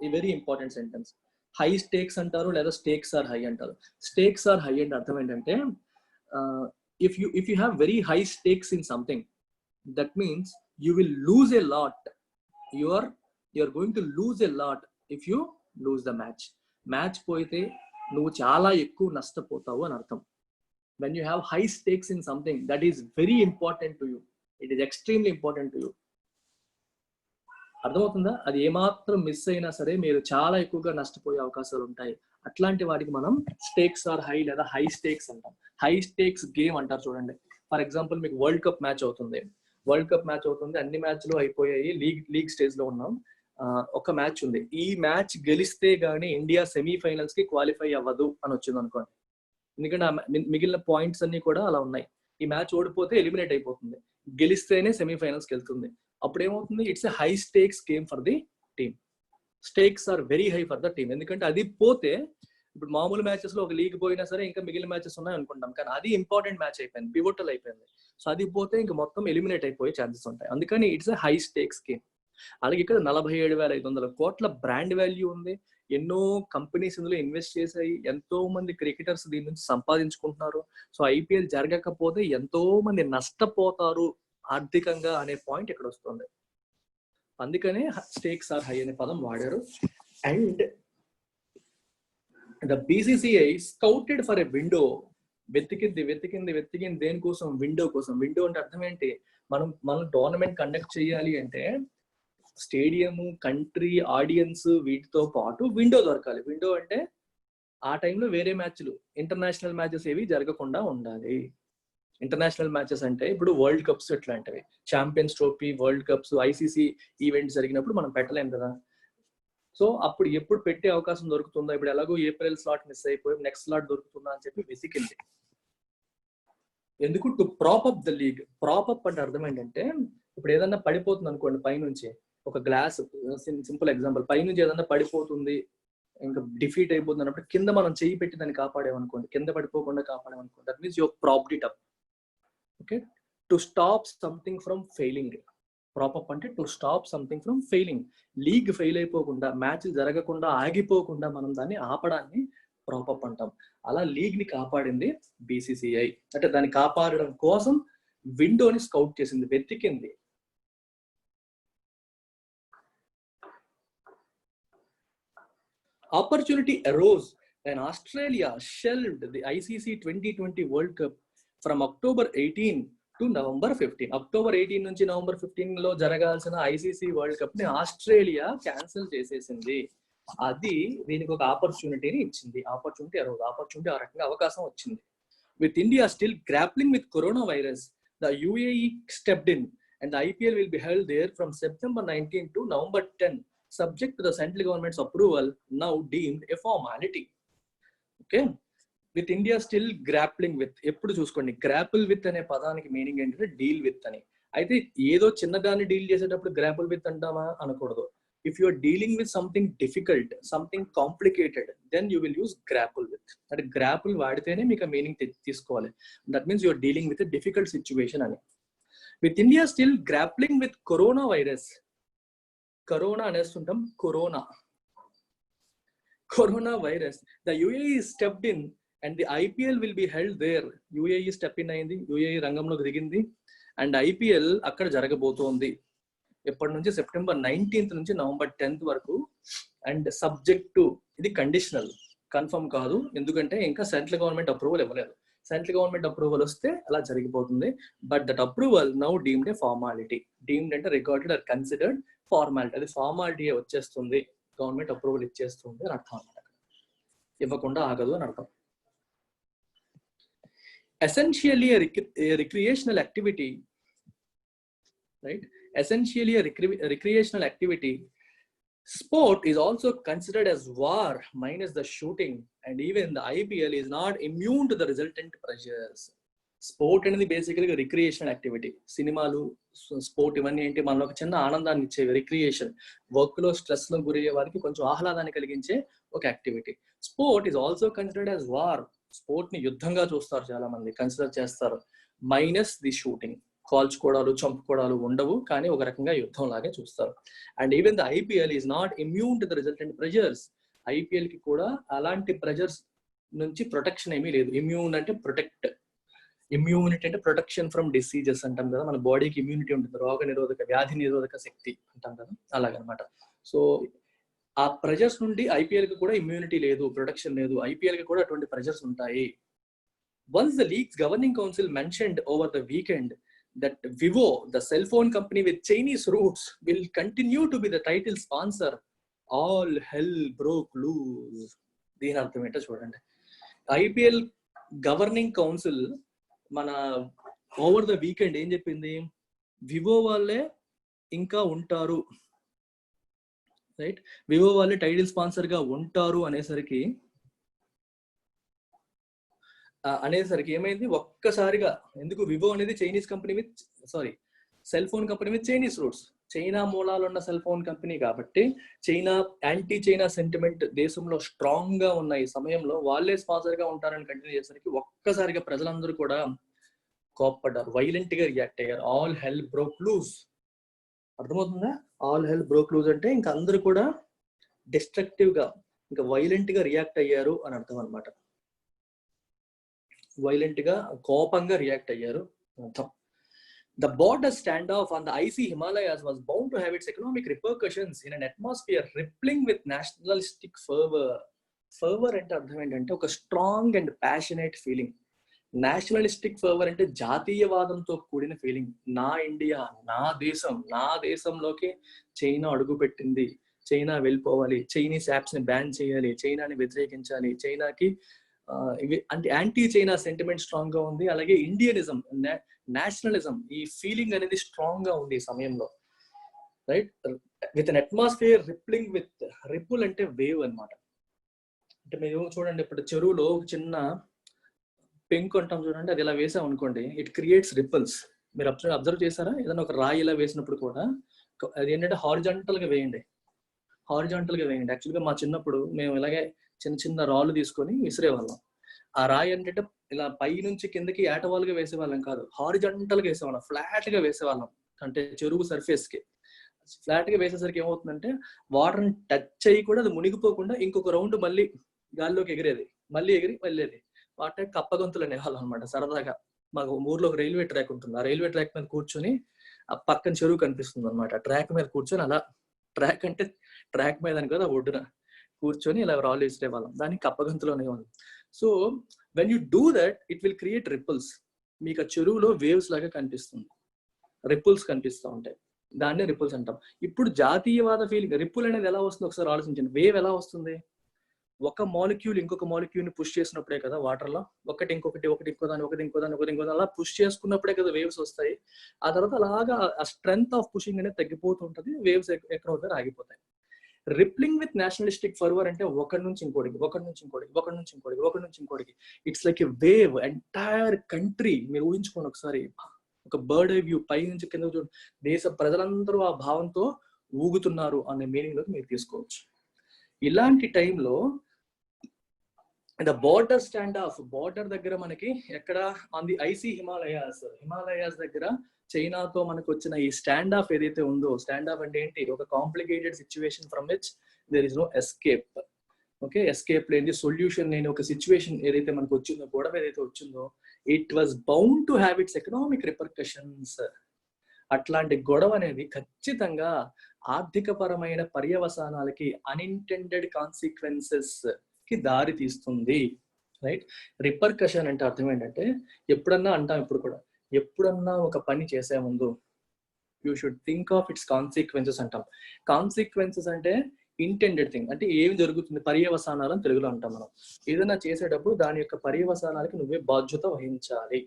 ఈ very important sentence. High stakes అంటారు లేదా స్టేక్స్ ఆర్ హై అంటారు. స్టేక్స్ ఆర్ హై అంటే అర్థం ఏంటంటే, if you have very high stakes in something, that means you will lose a lot. You are going to lose a lot if you lose the match. Match పోయితే నువ్వు చాలా ఎక్కువ నష్టపోతావు అని అర్థం. When you have high stakes in something, that is very important to you. It is extremely important to you. అర్థమవుతుందా? అది ఏమాత్రం మిస్ అయినా సరే మీరు చాలా ఎక్కువగా నష్టపోయే అవకాశాలు ఉంటాయి. అట్లాంటి వాటికి మనం స్టేక్స్ ఆర్ హై లేదా హై స్టేక్స్ అంటాం. హై స్టేక్స్ గేమ్ అంటారు చూడండి. ఫర్ ఎగ్జాంపుల్ మీకు వరల్డ్ కప్ మ్యాచ్ అవుతుంది, అన్ని మ్యాచ్లు అయిపోయాయి, లీగ్ స్టేజ్ లో ఉన్నాం. ఒక మ్యాచ్ ఉంది, ఈ మ్యాచ్ గెలిస్తే గానీ ఇండియా సెమీఫైనల్స్ కి క్వాలిఫై అవ్వదు అని వచ్చింది అనుకోండి. ఎందుకంటే మిగిలిన పాయింట్స్ అన్ని కూడా అలా ఉన్నాయి. ఈ మ్యాచ్ ఓడిపోతే ఎలిమినేట్ అయిపోతుంది. గెలిస్తేనే సెమీఫైనల్స్కి వెళ్తుంది. అప్పుడు ఏమవుతుంది, it's a high stakes game for the team. Stakes are very high for the team. ఎందుకంటే అది పోతే, ఇప్పుడు మామూలు మ్యాచెస్ లో ఒక లీగ్ పోయినా సరే ఇంకా మిగిలిన మ్యాచెస్ ఉన్నాయి అనుకుంటాం, కానీ అది ఇంపార్టెంట్ మ్యాచ్ అయిపోయింది, పివోటల్ అయిపోయింది. సో అది పోతే ఇంకా మొత్తం ఎలిమినేట్ అయిపోయే ఛాన్సెస్ ఉంటాయి. అందుకని it's a high stakes game. అలాగే ఇక్కడ 47,500 కోట్ల బ్రాండ్ వాల్యూ ఉంది. ఎన్నో కంపెనీస్ ఇందులో ఇన్వెస్ట్ చేశాయి. ఎంతో మంది క్రికెటర్స్ దీని నుంచి సంపాదించుకుంటున్నారు. సో ఐపీఎల్ జరగకపోతే ఎంతో మంది నష్టపోతారు ఆర్థికంగా అనే పాయింట్ ఇక్కడ వస్తుంది. అందుకనే స్టేక్స్ ఆర్ హై అనే పదం వాడారు. And the BCCI scouted for a window. వెతికింది దేనికోసం? విండో కోసం. విండో అంటే అర్థం ఏంటి? మనం టోర్నమెంట్ కండక్ట్ చేయాలి అంటే స్టేడియం, కంట్రీ, ఆడియన్స్ వీటితో పాటు విండో దొరకాలి. విండో అంటే ఆ టైంలో వేరే మ్యాచ్లు, ఇంటర్నేషనల్ మ్యాచెస్ ఏవి జరగకుండా ఉండాలి. ఇంటర్నేషనల్ మ్యాచెస్ అంటే ఇప్పుడు వరల్డ్ కప్స్ ఇట్లాంటివి, champions trophy, world cups, ICC events జరిగినప్పుడు మనం పెట్టలేం కదా. సో అప్పుడు ఎప్పుడు పెట్టే అవకాశం దొరుకుతుందా? ఇప్పుడు ఎలాగో ఏప్రిల్ స్లాట్ మిస్ అయిపోయి నెక్స్ట్ స్లాట్ దొరుకుతుందా అని చెప్పి వెతికింది. ఎందుకు? To prop up the league. Prop up అంటే అర్థం ఏంటంటే, ఇప్పుడు ఏదన్నా పడిపోతుంది అనుకోండి పైనుంచి, ఒక గ్లాస్, సింపుల్ ఎగ్జాంపుల్, పైనుంచి ఏదన్నా పడిపోతుంది, ఇంకా డిఫీట్ అయిపోతుంది అన్నప్పుడు కింద మనం చెయ్యి పెట్టి దాన్ని కాపాడేమనుకోండి, కింద పడిపోకుండా కాపాడేమనుకోండి, that means your propped it up. Okay, to stop something from failing. Prop up అంటే to stop something from failing. League fail అయిపోకుండా, మ్యాచ్లు జరగకుండా, ఆగిపోకుండా మనం దాన్ని ఆపడాన్ని ప్రాపప్ అంటాం. అలా లీగ్ ని కాపాడింది బీసీసీఐ. అంటే దాన్ని కాపాడడం కోసం విండోని స్కౌట్ చేసింది, వెతికింది. Opportunity arose when Australia shelved the ICC 2020 World Cup from October 18 to November 15. October 18 నుంచి నవంబర్ 15 లో జరగాల్సిన ఐసీసీ వరల్డ్ కప్ ని ఆస్ట్రేలియా క్యాన్సిల్ చేసేసింది. అది దీనికి ఒక ఆపర్చునిటీని ఇచ్చింది. ఆపర్చునిటీ అరౌజ్, ఆపర్చునిటీ ఆ రకంగా అవకాశం వచ్చింది. With India still grappling with corona virus, the UAE stepped in and the IPL will be held there from September 19 to November 10, subject to the central government's approval, now deemed a formality. Okay, with India still grappling with. ఎప్పుడు చూసుకోండి, గ్రాపుల్ with అనే పదానికి meaning ఏంటంటే deal with అని. అయితే ఏదో చిన్నదాన్ని deal చేసేటప్పుడు గ్రాపుల్ విత్ అంటామా అనకూడదు. If you are dealing with something difficult, something complicated, then you will use grapple with. అంటే గ్రాపుల్ వాడితేనే మీకు మీనింగ్ తీసుకోవాలి. That means you are dealing with difficult situation అని. With India still grappling with coronavirus. Corona అనేస్తుంటాం, coronavirus. The UAE stepped in and the IPL will be held there. UAE step in అయింది, UAE రంగంలోకి దిగింది, and IPL అక్కడ జరగబోతోంది. ఎప్పటి నుంచి? September 19 నుంచి నవంబర్ 10 వరకు. అండ్ సబ్జెక్ట్ టు, ఇది కండిషనల్, కన్ఫర్మ్ కాదు, ఎందుకంటే ఇంకా సెంట్రల్ గవర్నమెంట్ అప్రూవల్ ఇవ్వలేదు. సెంట్రల్ గవర్నమెంట్ అప్రూవల్ వస్తే అలా జరిగిపోతుంది. But that approval now deemed A formality. Deemed అంటే రికార్డెడ్ ఆర్ కన్సిడర్డ్ ఫార్మాలిటీ. అది ఫార్మాలిటీ వచ్చేస్తుంది, గవర్నమెంట్ అప్రూవల్ ఇచ్చేస్తుంది అని అర్థం అన్నమాట. ఇవ్వకుండా ఆగదు అని అర్థం. Essentially recreational activity, right? Essentially recreational activity. Sport is also considered as war minus the shooting, and even the IPL is not immune to the resultant pressures. Sport అనేది బేసికల్గా రిక్రియేషనల్ యాక్టివిటీ. సినిమాలు, స్పోర్ట్ ఇవన్నీ ఏంటి, మనలో ఒక చిన్న ఆనందాన్ని ఇచ్చేవి. రిక్రియేషన్, వర్క్ లో స్ట్రెస్ లో గురయ్యే వారికి కొంచెం ఆహ్లాదాన్ని కలిగించే ఒక activity. Sport is also considered as war. Sport ని యుద్ధంగా చూస్తారు చాలా మంది, కన్సిడర్ చేస్తారు. మైనస్ ది షూటింగ్, కాల్చుకోవడాలు, చంపుకోవడాలు ఉండవు, కానీ ఒక రకంగా యుద్ధం లాగే చూస్తారు. And even the IPL is not immune to the resultant pressures. IPL కి కూడా అలాంటి ప్రెజర్స్ నుంచి ప్రొటెక్షన్ ఏమీ లేదు. ఇమ్యూన్ అంటే ప్రొటెక్ట్, ఇమ్యూనిటీ అంటే ప్రొటెక్షన్ ఫ్రమ్ డిసీజెస్ అంటాం కదా, మన బాడీకి ఇమ్యూనిటీ ఉంటుంది, రోగ నిరోధక, వ్యాధి నిరోధక శక్తి అంటాం కదా, అలాగనమాట. సో ఆ ప్రెజర్స్ నుండి ఐపీఎల్ కి కూడా ఇమ్యూనిటీ లేదు, ప్రొటెక్షన్ లేదు. ఐపీఎల్ కి కూడా అటువంటి ప్రెజర్స్ ఉంటాయి. Once the leagues governing council mentioned over the weekend that Vivo, the cell phone company with Chinese roots, will continue to be the title sponsor, all hell broke loose. దీని అర్థం ఏంటో చూడండి. IPL governing council మన over the weekend ఏం చెప్పింది? Vivo వాళ్ళే ఇంకా ఉంటారు, రైట్? వివో వాళ్ళే టైటిల్ స్పాన్సర్ గా ఉంటారు అనేసరికి అనేసరికి ఏమైంది, ఒక్కసారిగా ఎందుకు వివో అనేది Chinese company with cell phone company with Chinese roots, China మూలాలు ఉన్న సెల్ ఫోన్ కంపెనీ కాబట్టి చైనా యాంటీ చైనా సెంటిమెంట్ దేశంలో స్ట్రాంగ్ గా ఉన్న ఈ సమయంలో వాళ్ళే స్పాన్సర్ గా ఉంటారని కంటిన్యూ చేసరికి ఒక్కసారిగా ప్రజలందరూ కూడా కోప్పడ్డారు, వైలెంట్ గా రియాక్ట్ అయ్యారు. ఆల్ హెల్ బ్రోక్ లూజ్. అర్థమవుతుందా? ఆల్ హెల్ బ్రోక్ లూజ్ అంటే ఇంకా అందరూ కూడా డిస్ట్రక్టివ్ గా, ఇంకా వైలెంట్ గా రియాక్ట్ అయ్యారు అని అర్థం అనమాట. వైలెంట్ గా, కోపంగా రియాక్ట్ అయ్యారు అర్థం. The border standoff on the icy Himalayas was bound to have its economic repercussions in an atmosphere rippling with nationalistic fervor. Fervor అంటే అర్థం ఏంటంటే ఒక strong and passionate feeling. Nationalistic fervour అంటే జాతీయవాదంతో కూడిన ఫీలింగ్. నా ఇండియా, నా దేశం, నా దేశంలోకి చైనా అడుగు పెట్టింది, చైనా వెళ్ళిపోవాలి, చైనీస్ యాప్స్ ని బ్యాన్ చేయాలి, చైనాని వ్యతిరేకించాలి, చైనాకి ఇవి అంటే యాంటీ చైనా సెంటిమెంట్ స్ట్రాంగ్ గా ఉంది. అలాగే ఇండియనిజం, నేషనలిజం, ఈ ఫీలింగ్ అనేది స్ట్రాంగ్ గా ఉంది ఈ సమయంలో, right? With an atmosphere rippling with, ripple అంటే వేవ్ అనమాట. అంటే మీరు చూడండి, ఇప్పుడు చెరువులో చిన్న పెంకు అంటాం చూడండి, అది ఇలా వేసాం అనుకోండి, ఇట్ క్రియేట్స్ రిపుల్స్. మీరు అబ్జర్వ్ చేశారా? ఏదైనా ఒక రాయి ఇలా వేసినప్పుడు కూడా అది ఏంటంటే హారిజాంటల్ గా వేయండి, హారిజాంటల్ గా వేయండి. యాక్చువల్గా మా చిన్నప్పుడు మేము ఇలాగే చిన్న చిన్న రాళ్ళు తీసుకొని విసిరేవాళ్ళం. ఆ రాయి ఏంటంటే ఇలా పై నుంచి కిందకి ఏటవాలుగా వేసేవాళ్ళం కాదు, హారిజాంటల్ గా వేసేవాళ్ళం, ఫ్లాట్ గా వేసేవాళ్ళం. అంటే చెరువు సర్ఫేస్ కి ఫ్లాట్ గా వేసేసరికి ఏమవుతుందంటే వాటర్ టచ్ అయ్యి కూడా అది మునిగిపోకుండా ఇంకొక రౌండ్ మళ్ళీ గాల్లోకి ఎగిరేది, మళ్ళీ ఎగిరి వెళ్ళేది. వాటి కప్పగొంతులు అనేవాళ్ళం అనమాట సరదాగా. మాకు ఊర్లో ఒక రైల్వే ట్రాక్ ఉంటుంది, ఆ రైల్వే ట్రాక్ మీద కూర్చొని ఆ పక్కన చెరువు కనిపిస్తుంది అనమాట, ట్రాక్ మీద కూర్చొని అలా, ట్రాక్ అంటే ట్రాక్ మీద అని కదా, ఒడ్డున కూర్చొని ఇలా రాళ్ళు వేసే వాళ్ళం, దానికి కప్పగంతులు అనేవాళ్ళం. So when you do that it will create ripples. మీకు ఆ చెరువులో వేవ్స్ లాగా కనిపిస్తుంది, రిపుల్స్ కనిపిస్తూ ఉంటాయి, దాన్నే రిపుల్స్ అంటాం. ఇప్పుడు జాతీయవాద ఫీలింగ్, రిపుల్ అనేది ఎలా వస్తుంది ఒకసారి ఆలోచించండి. వేవ్ ఎలా వస్తుంది? ఒక మాలిక్యూల్ ఇంకొక మాలిక్యూల్ ని పుష్ చేసినప్పుడే కదా వాటర్ లో, ఒకటి ఇంకొకటి, ఒకటి ఇంకో దాన్ని, ఒకటి ఇంకో దాన్ని, ఒకటి ఇంకో దాన్ని అలా పుష్ చేసుకున్నప్పుడే కదా వేవ్స్ వస్తాయి. ఆ తర్వాత అలాగా ఆ స్ట్రెంగ్త్ ఆఫ్ పుషింగ్ అనేది తగ్గిపోతుంటది, వేవ్స్ ఎక్కడ అవుతారు, ఆగిపోతాయి. రిప్లింగ్ విత్ నేషనలిస్టిక్ ఫర్వర్ అంటే ఒకటి నుంచి ఇంకోటికి, ఒకటి నుంచి ఇంకోటికి, ఒకటి నుంచి ఇంకోటికి, ఒకటి నుంచి ఇంకోటికి. It's like a wave. Entire country, మీరు ఊహించుకోండి ఒకసారి, ఒక బర్డ్ ఐ వ్యూ, పై నుంచి కింద చూడండి, దేశ ప్రజలందరూ ఆ భావంతో ఊగుతున్నారు అనే మీనింగ్ లోకి మీరు తీసుకోవచ్చు. ఇలాంటి టైంలో the border stand of, border దగ్గర మనకి ఎక్కడ, ఆన్ ది ఐసీ హిమాలయాస్ దగ్గర చైనాతో మనకు వచ్చిన ఈ స్టాండ్ ఆఫ్ ఏదైతే ఉందో, స్టాండ్ ఆఫ్ అంటే ఏంటి? ఒక complicated situation from which there is no escape. Okay, escape లేని, సొల్యూషన్ లేని ఒక సిచ్యువేషన్ ఏదైతే మనకు వచ్చిందో, గొడవ ఏదైతే వచ్చిందో, it was bound to have its economic repercussions. అట్లాంటి గొడవ అనేది ఖచ్చితంగా ఆర్థిక పరమైన పర్యవసానాలకి, అన్ఇంటెండెడ్ కాన్సిక్వెన్సెస్ కి దారి తీస్తుంది, రైట్? రిపర్కషన్ అంటే అర్థం ఏంటంటే, ఎప్పుడన్నా అంటాం, ఇప్పుడు కూడా ఎప్పుడన్నా ఒక పని చేసే ముందు you should think of it's consequences అంటాం. కాన్సిక్వెన్సెస్ అంటే ఇంటెండెడ్ థింగ్, అంటే ఏం జరుగుతుంది, పర్యవసానాలు అని తెలుగులో అంటాం మనం. ఏదైనా చేసేటప్పుడు దాని యొక్క పర్యవసానాలకి నువ్వే బాధ్యత వహించాలి,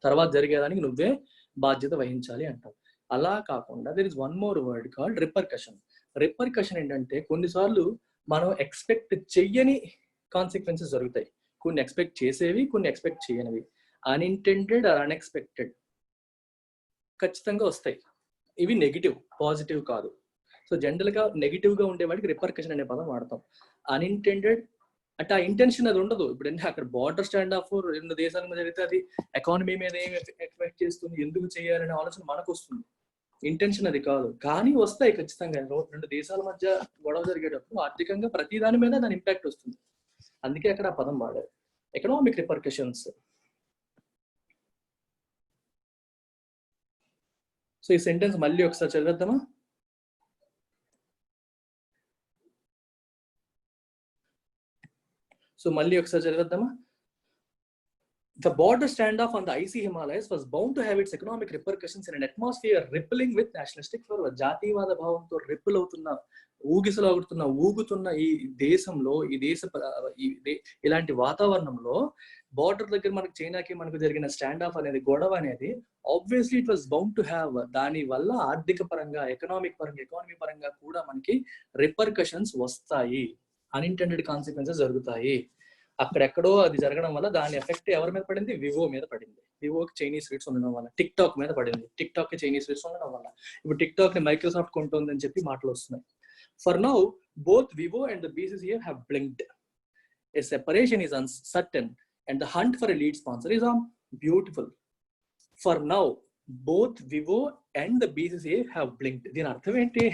తర్వాత జరిగేదానికి నువ్వే బాధ్యత వహించాలి అంటాం. అలా కాకుండా there is one more word called repercussion. Repercussion ఏంటంటే కొన్నిసార్లు మనం ఎక్స్పెక్ట్ చెయ్యని కాన్సిక్వెన్సెస్ జరుగుతాయి, కొన్ని ఎక్స్పెక్ట్ చేసేవి, కొన్ని ఎక్స్పెక్ట్ చేయనివి, అన్ఇంటెండెడ్ ఆర్ అన్ఎక్స్పెక్టెడ్ ఖచ్చితంగా వస్తాయి. ఇవి నెగిటివ్, పాజిటివ్ కాదు. సో జనరల్ గా నెగిటివ్ గా ఉండే వాడికి రిపర్కషన్ అనే పదం వాడతాం. అన్ఇంటెండెడ్ అంటే ఆ ఇంటెన్షన్ అది ఉండదు. ఇప్పుడు అక్కడ బార్డర్ స్టాండ్ ఆఫ్ రెండు దేశాల మీద జరిగితే అది ఎకానమీ మీద ఏమి ఎఫెక్ట్ చేస్తుంది, ఎందుకు చేయాలనే ఆలోచన మనకు వస్తుంది, ఇంటెన్షన్ అది కాదు. కానీ వస్తాయి ఖచ్చితంగా. రెండు దేశాల మధ్య గొడవ జరిగేటప్పుడు ఆర్థికంగా ప్రతి దాని మీద దాని ఇంపాక్ట్ వస్తుంది, అందుకే అక్కడ ఆ పదం వాడారు, ఎకనామిక్ రిపర్కషన్స్. సో ఈ సెంటెన్స్ మళ్ళీ ఒకసారి చదివేద్దామా? సో మళ్ళీ ఒకసారి చదివేద్దామా? The border standoff on the icy Himalayas was bound to have its economic repercussions in an atmosphere rippling with nationalistic fervor. జాతీయవాద భావంతో రిప్పుల్ అవుతున్న, ఊగుతున్న ఈ దేశంలో, ఈ దేశ ఇలాంటి వాతావరణంలో బార్డర్ దగ్గర మనకు చైనాకి మనకు జరిగిన స్టాండ్ ఆఫ్ అనేది, గొడవ అనేది obviously it was bound to have, దాని వల్ల ఆర్థిక పరంగా, ఎకనామీ పరంగా కూడా మనకి రిపర్కషన్స్ వస్తాయి, అన్ఇంటెండెడ్ కాన్సిక్వెన్సెస్ జరుగుతాయి. అక్కడెక్కడో అది జరగడం వల్ల దాని ఎఫెక్ట్ ఎవరి మీద పడింది? వివో మీద పడింది. వివోకి చైనీస్ రేట్స్ ఉండడం వల్ల. టిక్ టాక్ మీద పడింది. టిక్ టాక్ కి చైనీస్ రేట్స్ ఉండడం వల్ల ఇప్పుడు టిక్ టాక్ ని మైక్రోసాఫ్ట్ కొంటుందని చెప్పి మాటలు వస్తున్నాయి. For now both Vivo and the BCCI have blinked. A separation is uncertain and the hunt for a lead sponsor is on. Beautiful. For now both vivo and the BCCI have blinked. దీని అర్థం ఏంటి?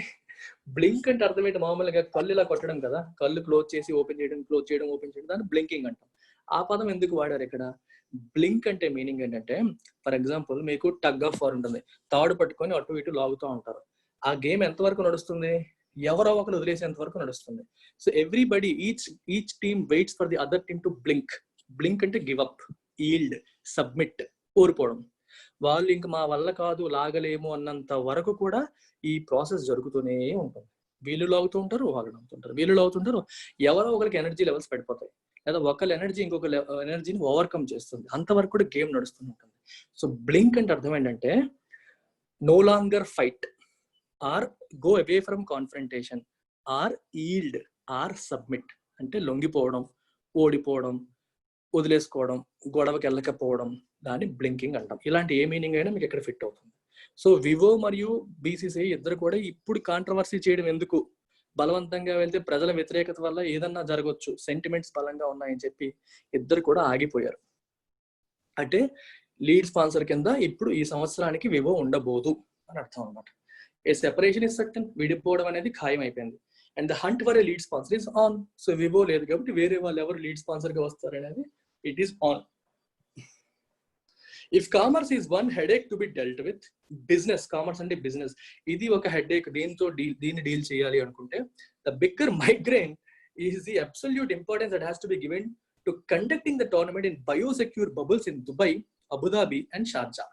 Blink అంటే అర్థం ఏంటి? మామూలుగా కళ్ళు ఇలా కొట్టడం కదా, కళ్ళు క్లోజ్ చేసి ఓపెన్ చేయడం, క్లోజ్ చేయడం, ఓపెన్ చేయడం, దాన్ని బ్లింకింగ్ అంటాం. ఆ పదం ఎందుకు వాడారు ఇక్కడ? బ్లింక్ అంటే మీనింగ్ ఏంటంటే, ఫర్ ఎగ్జాంపుల్ మీకు టగ్ ఆఫ్ వార్ ఉంటుంది, తాడు పట్టుకొని అటు ఇటు లాగుతూ ఉంటారు. ఆ గేమ్ ఎంతవరకు నడుస్తుంది? ఎవరో ఒకరు వదిలేసేంత వరకు నడుస్తుంది. So everybody each team weights for the other team to blink. Blink అంటే గివ్ అప్, ఈల్డ్, సబ్మిట్, ఓడిపోవడం. వాళ్ళు ఇంక మా వల్ల కాదు, లాగలేము అన్నంత వరకు కూడా ఈ ప్రాసెస్ జరుగుతూనే ఉంటుంది. వీళ్ళు లాగుతూ ఉంటారు, వాళ్ళు లాగుతుంటారు, వీళ్ళు లాగుతుంటారు. ఎవరో ఒకరికి ఎనర్జీ లెవెల్స్ పడిపోతాయి, లేదా ఒకళ్ళ ఎనర్జీ ఇంకొక ఎనర్జీని ఓవర్కమ్ చేస్తుంది. అంతవరకు కూడా గేమ్ నడుస్తూ ఉంటుంది. సో బ్లింక్ అంటే అర్థం ఏంటంటే no longer fight, or go away from confrontation, or yield, or submit. అంటే లొంగిపోవడం, ఓడిపోవడం, వదిలేసుకోవడం, గొడవకి వెళ్ళకపోవడం, దాన్ని బ్లింకింగ్ అంటాం. ఇలాంటి ఏ మీనింగ్ అయినా మీకు ఎక్కడ ఫిట్ అవుతుంది. సో వివో మరియు BCCI ఇద్దరు కూడా ఇప్పుడు కాంట్రవర్సీ చేయడం ఎందుకు? బలవంతంగా వెళ్తే ప్రజల వ్యతిరేకత వల్ల ఏదన్నా జరగవచ్చు, సెంటిమెంట్స్ బలంగా ఉన్నాయని చెప్పి ఇద్దరు కూడా ఆగిపోయారు. అంటే లీడ్ స్పాన్సర్ కింద ఇప్పుడు ఈ సంవత్సరానికి వివో ఉండబోదు అని అర్థం అనమాట. ఏ సెపరేషన్ ఇస్ సర్టన్, విడిపోవడం అనేది ఖాయం అయిపోయింది. And the hunt for a lead sponsor is on. So Vivo లేదు కాబట్టి వేరే వాళ్ళు ఎవరు లీడ్ స్పాన్సర్ గా వస్తారు అనేది it is on. If commerce is one headache to be dealt with, business, commerce అంటే బిజినెస్, ఇది ఒక హెడేక్, దీన్ని డీల్ చేయాలి అనుకుంటే the bigger migraine is the absolute importance that has to be given to conducting the tournament in biosecure bubbles in Dubai, Abu Dhabi and Sharjah.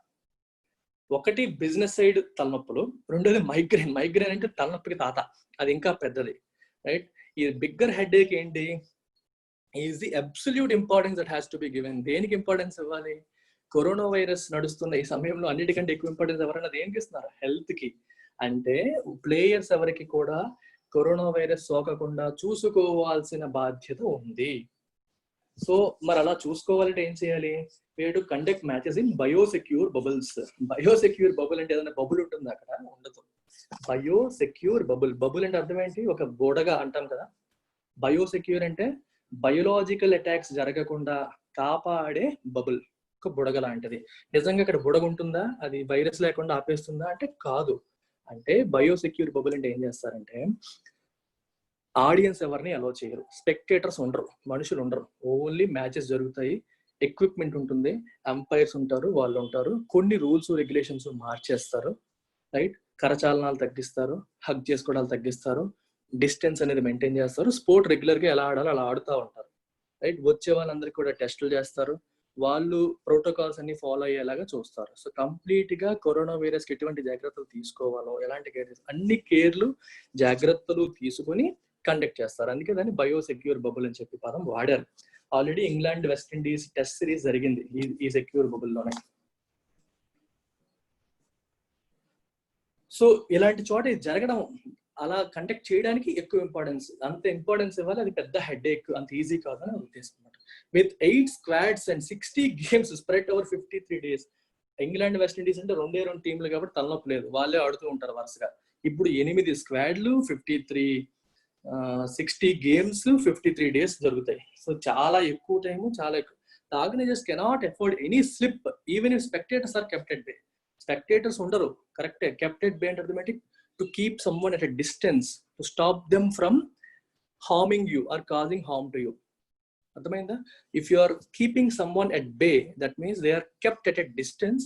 ఒకటి business side తలనొప్పులు, రెండోది migraine. Migraine అంటే తలనొప్పికి తాత, అది ఇంకా పెద్దది, రైట్? ఈ బిగ్గర్ హెడేక్ ఏంటి? Is the absolute importance that has to be given. దేనికి ఇంపార్టెన్స్ ఇవ్వాలి? కరోనా వైరస్ నడుస్తున్న ఈ సమయంలో అన్నిటికంటే ఎక్కువ ఇంపార్టెన్స్ ఎవరైనా దేనికి ఇస్తున్నారు? హెల్త్ కి. అంటే ప్లేయర్స్ ఎవరికి కూడా కరోనా వైరస్ సోకకుండా చూసుకోవాల్సిన బాధ్యత ఉంది. సో మరి అలా చూసుకోవాలంటే ఏం చేయాలి? Way to conduct matches in biosecure bubbles. Biosecure bubble అంటే ఏదైనా బబుల్ ఉంటుంది అక్కడ? ఉండదు. Biosecure bubble. బబుల్ అంటే అర్థం ఏంటి? ఒక బుడగ అంటాం కదా. బయోసెక్యూర్ అంటే బయోలాజికల్ అటాక్స్ జరగకుండా కాపాడే బబుల్, ఒక బుడగ లాంటిది. నిజంగా అక్కడ బుడగ ఉంటుందా? అది వైరస్ లేకుండా ఆపేస్తుందా అంటే కాదు. అంటే బయోసెక్యూర్ బబుల్ అంటే ఏం చేస్తారంటే ఆడియన్స్ ఎవరిని అలో చేయరు, స్పెక్టేటర్స్ ఉండరు, మనుషులు ఉండరు, ఓన్లీ మ్యాచెస్ జరుగుతాయి, ఎక్విప్మెంట్ ఉంటుంది, అంపైర్స్ ఉంటారు, వాళ్ళు ఉంటారు, కొన్ని రూల్స్ రెగ్యులేషన్స్ మార్చేస్తారు, రైట్? కరచాలనాలు తగ్గిస్తారు, హగ్ చేసుకోవడాలు తగ్గిస్తారు, డిస్టెన్స్ అనేది మెయింటైన్ చేస్తారు, స్పోర్ట్ రెగ్యులర్ గా ఎలా ఆడాలో అలా ఆడుతూ ఉంటారు, రైట్? వచ్చే వాళ్ళందరికీ కూడా టెస్టులు చేస్తారు, వాళ్ళు ప్రోటోకాల్స్ అన్ని ఫాలో అయ్యేలాగా చూస్తారు. సో కంప్లీట్ గా కరోనా వైరస్ కి ఎటువంటి జాగ్రత్తలు తీసుకోవాలో, ఎలాంటి కేర్, అన్ని కేర్లు జాగ్రత్తలు తీసుకుని కండక్ట్ చేస్తారు. అందుకే దాన్ని బయోసెక్యూర్ బబుల్ అని చెప్పి పదం వాడారు. Already England West Indies test series జరిగింది ఈ సెక్యూర్ బబుల్ లోనే. సో ఇలాంటి చోట జరగడం, అలా కండక్ట్ చేయడానికి ఎక్కువ ఇంపార్టెన్స్, అంత ఇంపార్టెన్స్ ఇవ్వాలి. అది పెద్ద హెడేక్, అంత ఈజీ కాదని ఉద్దేశం అన్నమాట. With 8 squads and 60 games spread over 53 days. England West Indies అంటే 2 టీంలు కాబట్టి తలనొప్పి లేదు, వాళ్ళే ఆడుతూ ఉంటారు వరుసగా. ఇప్పుడు 8 స్క్వాడ్లు, 60 games, 53 days జరుగుతాయి. సో చాలా ఎక్కువ టైము, చాలా ఎక్కువ. The organizers cannot afford any slip even if spectators are kept at bay. Spectators ఉండరు, కరెక్టే. kept at bay అంటే అర్థమేంటి? To keep someone at a distance, to stop them from harming you or causing harm to you. అర్థమైందా? If you are keeping someone at bay, that means they are kept at a distance,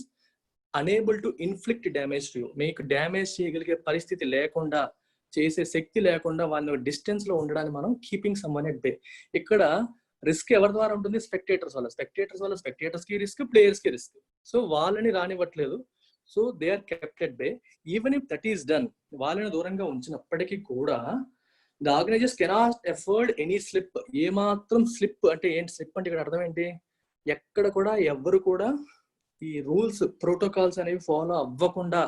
unable to inflict damage to you. మీకు damage చేయగలిగే పరిస్థితి లేకుండా, చేసే శక్తి లేకుండా వాళ్ళ distance లో ఉండడానికి మనం కీపింగ్ సమ్వన్ ఎట్ బే. ఇక్కడ రిస్క్ ఎవరి ద్వారా ఉంటుంది? స్పెక్టేటర్స్ వల్ల. స్పెక్టేటర్స్ కి రిస్క్, ప్లేయర్స్ కి రిస్క్. సో వాళ్ళని రానివ్వట్లేదు. So they are kept at bay. Even if that is done, వాళ్ళని దూరంగా ఉంచినప్పటికీ కూడా the organisers cannot afford any slip. ఏమాత్రం స్లిప్ అంటే ఏంటి? స్లిప్ అంటే ఇక్కడ అర్థం ఏంటి? ఎక్కడ కూడా ఎవ్వరు కూడా ఈ రూల్స్, ప్రోటోకాల్స్ అనేవి ఫాలో అవ్వకుండా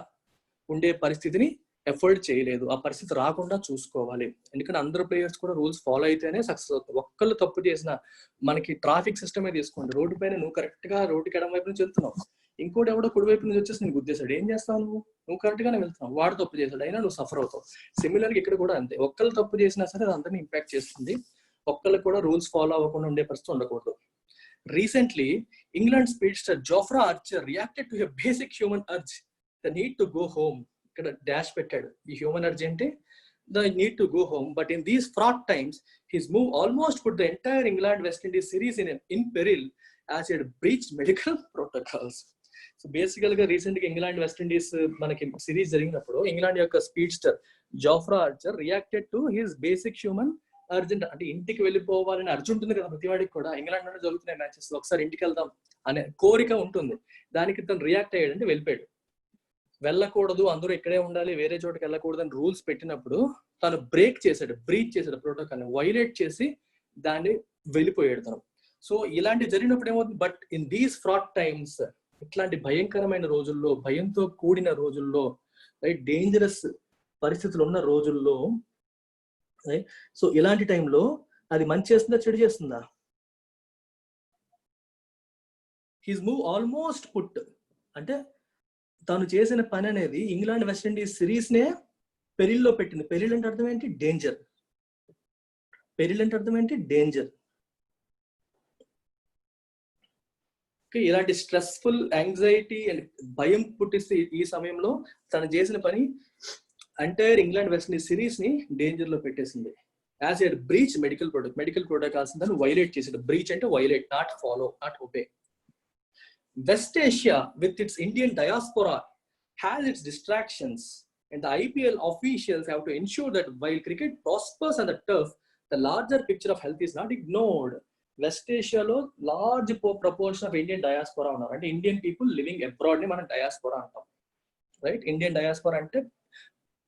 ఉండే పరిస్థితిని ఎఫర్ట్ చేయలేదు. ఆ పరిస్థితి రాకుండా చూసుకోవాలి. ఎందుకంటే అందరు ప్లేయర్స్ కూడా రూల్స్ ఫాలో అయితేనే సక్సెస్ అవుతుంది. ఒక్కళ్ళు తప్పు చేసిన, మనకి ట్రాఫిక్ సిస్టమే తీసుకోండి, రోడ్డు పైన నువ్వు కరెక్ట్ గా రోడ్డుకి ఎడం వైపు నుంచి వెళ్తున్నావు, ఇంకోటి ఎవడో కుడి వైపు నుంచి వచ్చేసి నేను గుద్దేశాడు, ఏం చేస్తావు నువ్వు కరెక్ట్ గానే వెళ్తున్నావు, వాడు తప్పు చేశాడు అయినా నువ్వు సఫర్ అవుతావు. సిమిలర్గా ఇక్కడ కూడా అంతే, ఒక్కళ్ళు తప్పు చేసినా సరే అది అందరినీ ఇంపాక్ట్ చేస్తుంది. ఒక్కళ్ళు కూడా రూల్స్ ఫాలో అవ్వకుండా ఉండే పరిస్థితి ఉండకూడదు. Recently England speedster Jofra Archer reacted to a basic human urge, the need to go home. ఇక్కడ డాష్ పెట్టాడు, ఈ హ్యూమన్ అర్జ్ అంటే the need to go home. But in these fraud times his move almost put the entire England West Indies series in peril as it breached medical protocols. So బేసికల్ గా recent గా England West Indies మనకి series జరిగినప్పుడు England యొక్క speedster Jofra Archer reacted to his basic human urgent, అంటే ఇంటికి వెళ్ళిపోవాలని అర్జు ఉంటుంది కదా ప్రతివాడికి కూడా, ఇంగ్లాండ్ లోనే జరుగుతున్నాయి మ్యాచెస్, ఒకసారి ఇంటికి వెళ్దాం అనే కోరిక ఉంటుంది, దానికి తను రియాక్ట్ అయ్యాడంటే వెళ్ళిపోయాడు. వెళ్ళకూడదు, అందరూ ఇక్కడే ఉండాలి, వేరే చోటుకి వెళ్ళకూడదు అని రూల్స్ పెట్టినప్పుడు తను బ్రీచ్ చేశాడు ప్రోటోకాల్ని, వైలేట్ చేసి దాన్ని వెళ్ళిపోయాడు తను. సో ఇలాంటి జరిగినప్పుడు ఏమవుతుంది, but in these fraud times, ఇట్లాంటి భయంకరమైన రోజుల్లో, భయంతో కూడిన రోజుల్లో, రైట్, డేంజరస్ పరిస్థితులు ఉన్న రోజుల్లో, రైట్, సో ఇలాంటి టైంలో అది మంచి చేస్తుందా చెడు చేస్తుందా? హిస్ మూవ్ ఆల్మోస్ట్ పుట్ అంటే తను చేసిన పని అనేది ఇంగ్లాండ్ వెస్ట్ ఇండీస్ సిరీస్ నే పెరిల్లో పెట్టింది. పెరిల్ అంటే అర్థం ఏంటి? డేంజర్. పెరిల్ అంటే అర్థం ఏంటి? డేంజర్. ఇలాంటి స్ట్రెస్ఫుల్, యాంగ్జైటీ అండ్ భయం పుట్టిస్తే ఈ సమయంలో తను చేసిన పని entire England West Indies series ని డేంజర్ లో పెట్టేసింది. As a breach medical protocols దాన్ని వైలేట్ చేసాడు. బ్రీచ్ అంటే violate, not follow, not obey. West Asia, with its Indian diaspora, has its distractions, and the IPL officials have to ensure that while cricket prospers on the turf, the larger picture of health is not ignored. West Asia lo large proportion of Indian diaspora unnaru, ante Indian people living abroad ni manam diaspora antam, right? Indian diaspora ante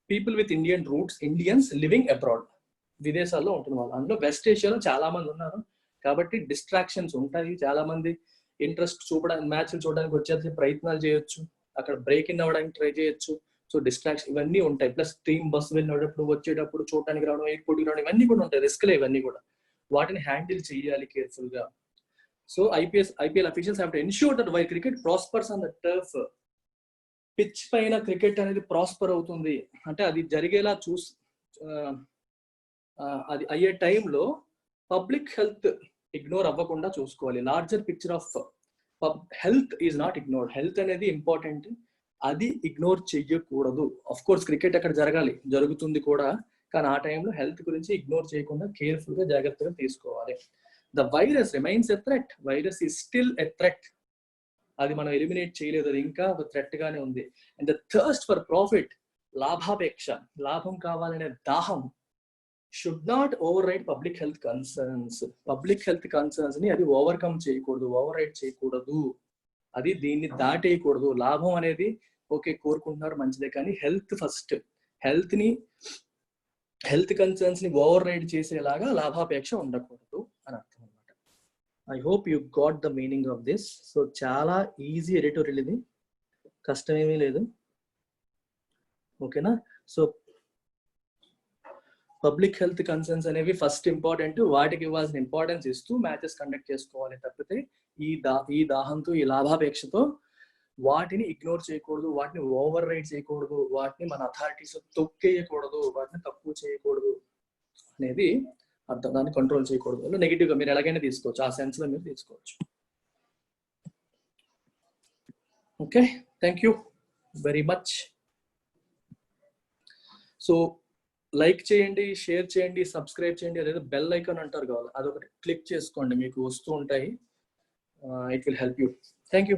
people with Indian roots, Indians living abroad, విదేశాల్లో ఉంటున్న వాళ్ళు. అందులో west ఏషియాలో చాలా మంది ఉన్నారు కాబట్టి distractions ఉంటాయి. చాలా మంది ఇంట్రెస్ట్ చూపడానికి, మ్యాచ్లు చూడడానికి వచ్చేసి ప్రయత్నాలు చేయొచ్చు, అక్కడ బ్రేక్ ఇన్ అవ్వడానికి ట్రై చేయొచ్చు. సో డిస్ట్రాక్షన్ ఇవన్నీ ఉంటాయి. ప్లస్ టీమ్ బస్సు వెళ్ళినప్పుడు, వచ్చేటప్పుడు, చూడడానికి రావడం, ఎయిర్పోర్ట్కి రావడం, ఇవన్నీ కూడా ఉంటాయి, రిస్క్లే ఇవన్నీ కూడా. వాటిని హ్యాండిల్ చేయాలి కేర్ఫుల్ గా. So IPL officials have to ensure that while cricket prospers on the turf, pitch పైన క్రికెట్ అనేది ప్రాస్పర్ అవుతుంది అంటే అది జరిగేలా అది అయ్యే టైంలో పబ్లిక్ హెల్త్ ఇగ్నోర్ అవ్వకుండా చూసుకోవాలి. Larger picture of health is not ignored. Health అనేది ఇంపార్టెంట్, అది ఇగ్నోర్ చెయ్యకూడదు. అఫ్ కోర్స్ క్రికెట్ అక్కడ జరగాలి, జరుగుతుంది కూడా, కానీ ఆ టైంలో హెల్త్ గురించి ఇగ్నోర్ చేయకుండా కేర్ఫుల్ గా జాగ్రత్తగా తీసుకోవాలి. The virus remains a threat. Virus is still a threat. అది మనం ఎలిమినేట్ చేయలేదు, అది ఇంకా ఒక థ్రెట్ గానే ఉంది. And the thirst for profit, లాభాపేక్ష, లాభం కావాలనే దాహం, should not override public health concerns. Public health concerns ని అది ఓవర్కమ్ చేయకూడదు, ఓవర్రైడ్ చేయకూడదు, అది దీన్ని దాటేయకూడదు. లాభం అనేది ఓకే కోరుకుంటున్నారు మంచిదే, కానీ హెల్త్ ఫస్ట్. హెల్త్ కన్సర్న్స్ ని ఓవర్ రైడ్ చేసేలాగా లాభాపేక్ష ఉండకూడదు అని అర్థం అనమాట. I hope you got the meaning of this. So చాలా ఈజీ ఎడిటోరియల్ ఇది, కష్టమేమీ లేదు, ఓకేనా? సో పబ్లిక్ హెల్త్ కన్సర్న్స్ అనేవి ఫస్ట్ ఇంపార్టెంట్, వాటికి ఇవ్వాల్సిన ఇంపార్టెన్స్ ఇస్తూ మ్యాచెస్ కండక్ట్ చేసుకోవాలి తప్పితే ఈ దాహంతో, ఈ లాభాపేక్షతో వాటిని ఇగ్నోర్ చేయకూడదు, వాటిని ఓవర్ రైడ్ చేయకూడదు, వాటిని మన అథారిటీస్ తొక్కేయకూడదు, వాటిని తక్కువ చేయకూడదు అనేది అర్థం. దాన్ని కంట్రోల్ చేయకూడదు. నెగిటివ్ గా మీరు ఎలాగైనా తీసుకోవచ్చు, ఆ సెన్స్ లో మీరు తీసుకోవచ్చు. Okay, thank you very much. So like చేయండి, షేర్ చేయండి, సబ్స్క్రైబ్ చేయండి, అదేదో బెల్ ఐకాన్ అంటారు కావాలి, అదొకటి క్లిక్ చేసుకోండి, మీకు వస్తూ ఉంటాయి. It will help you. Thank you.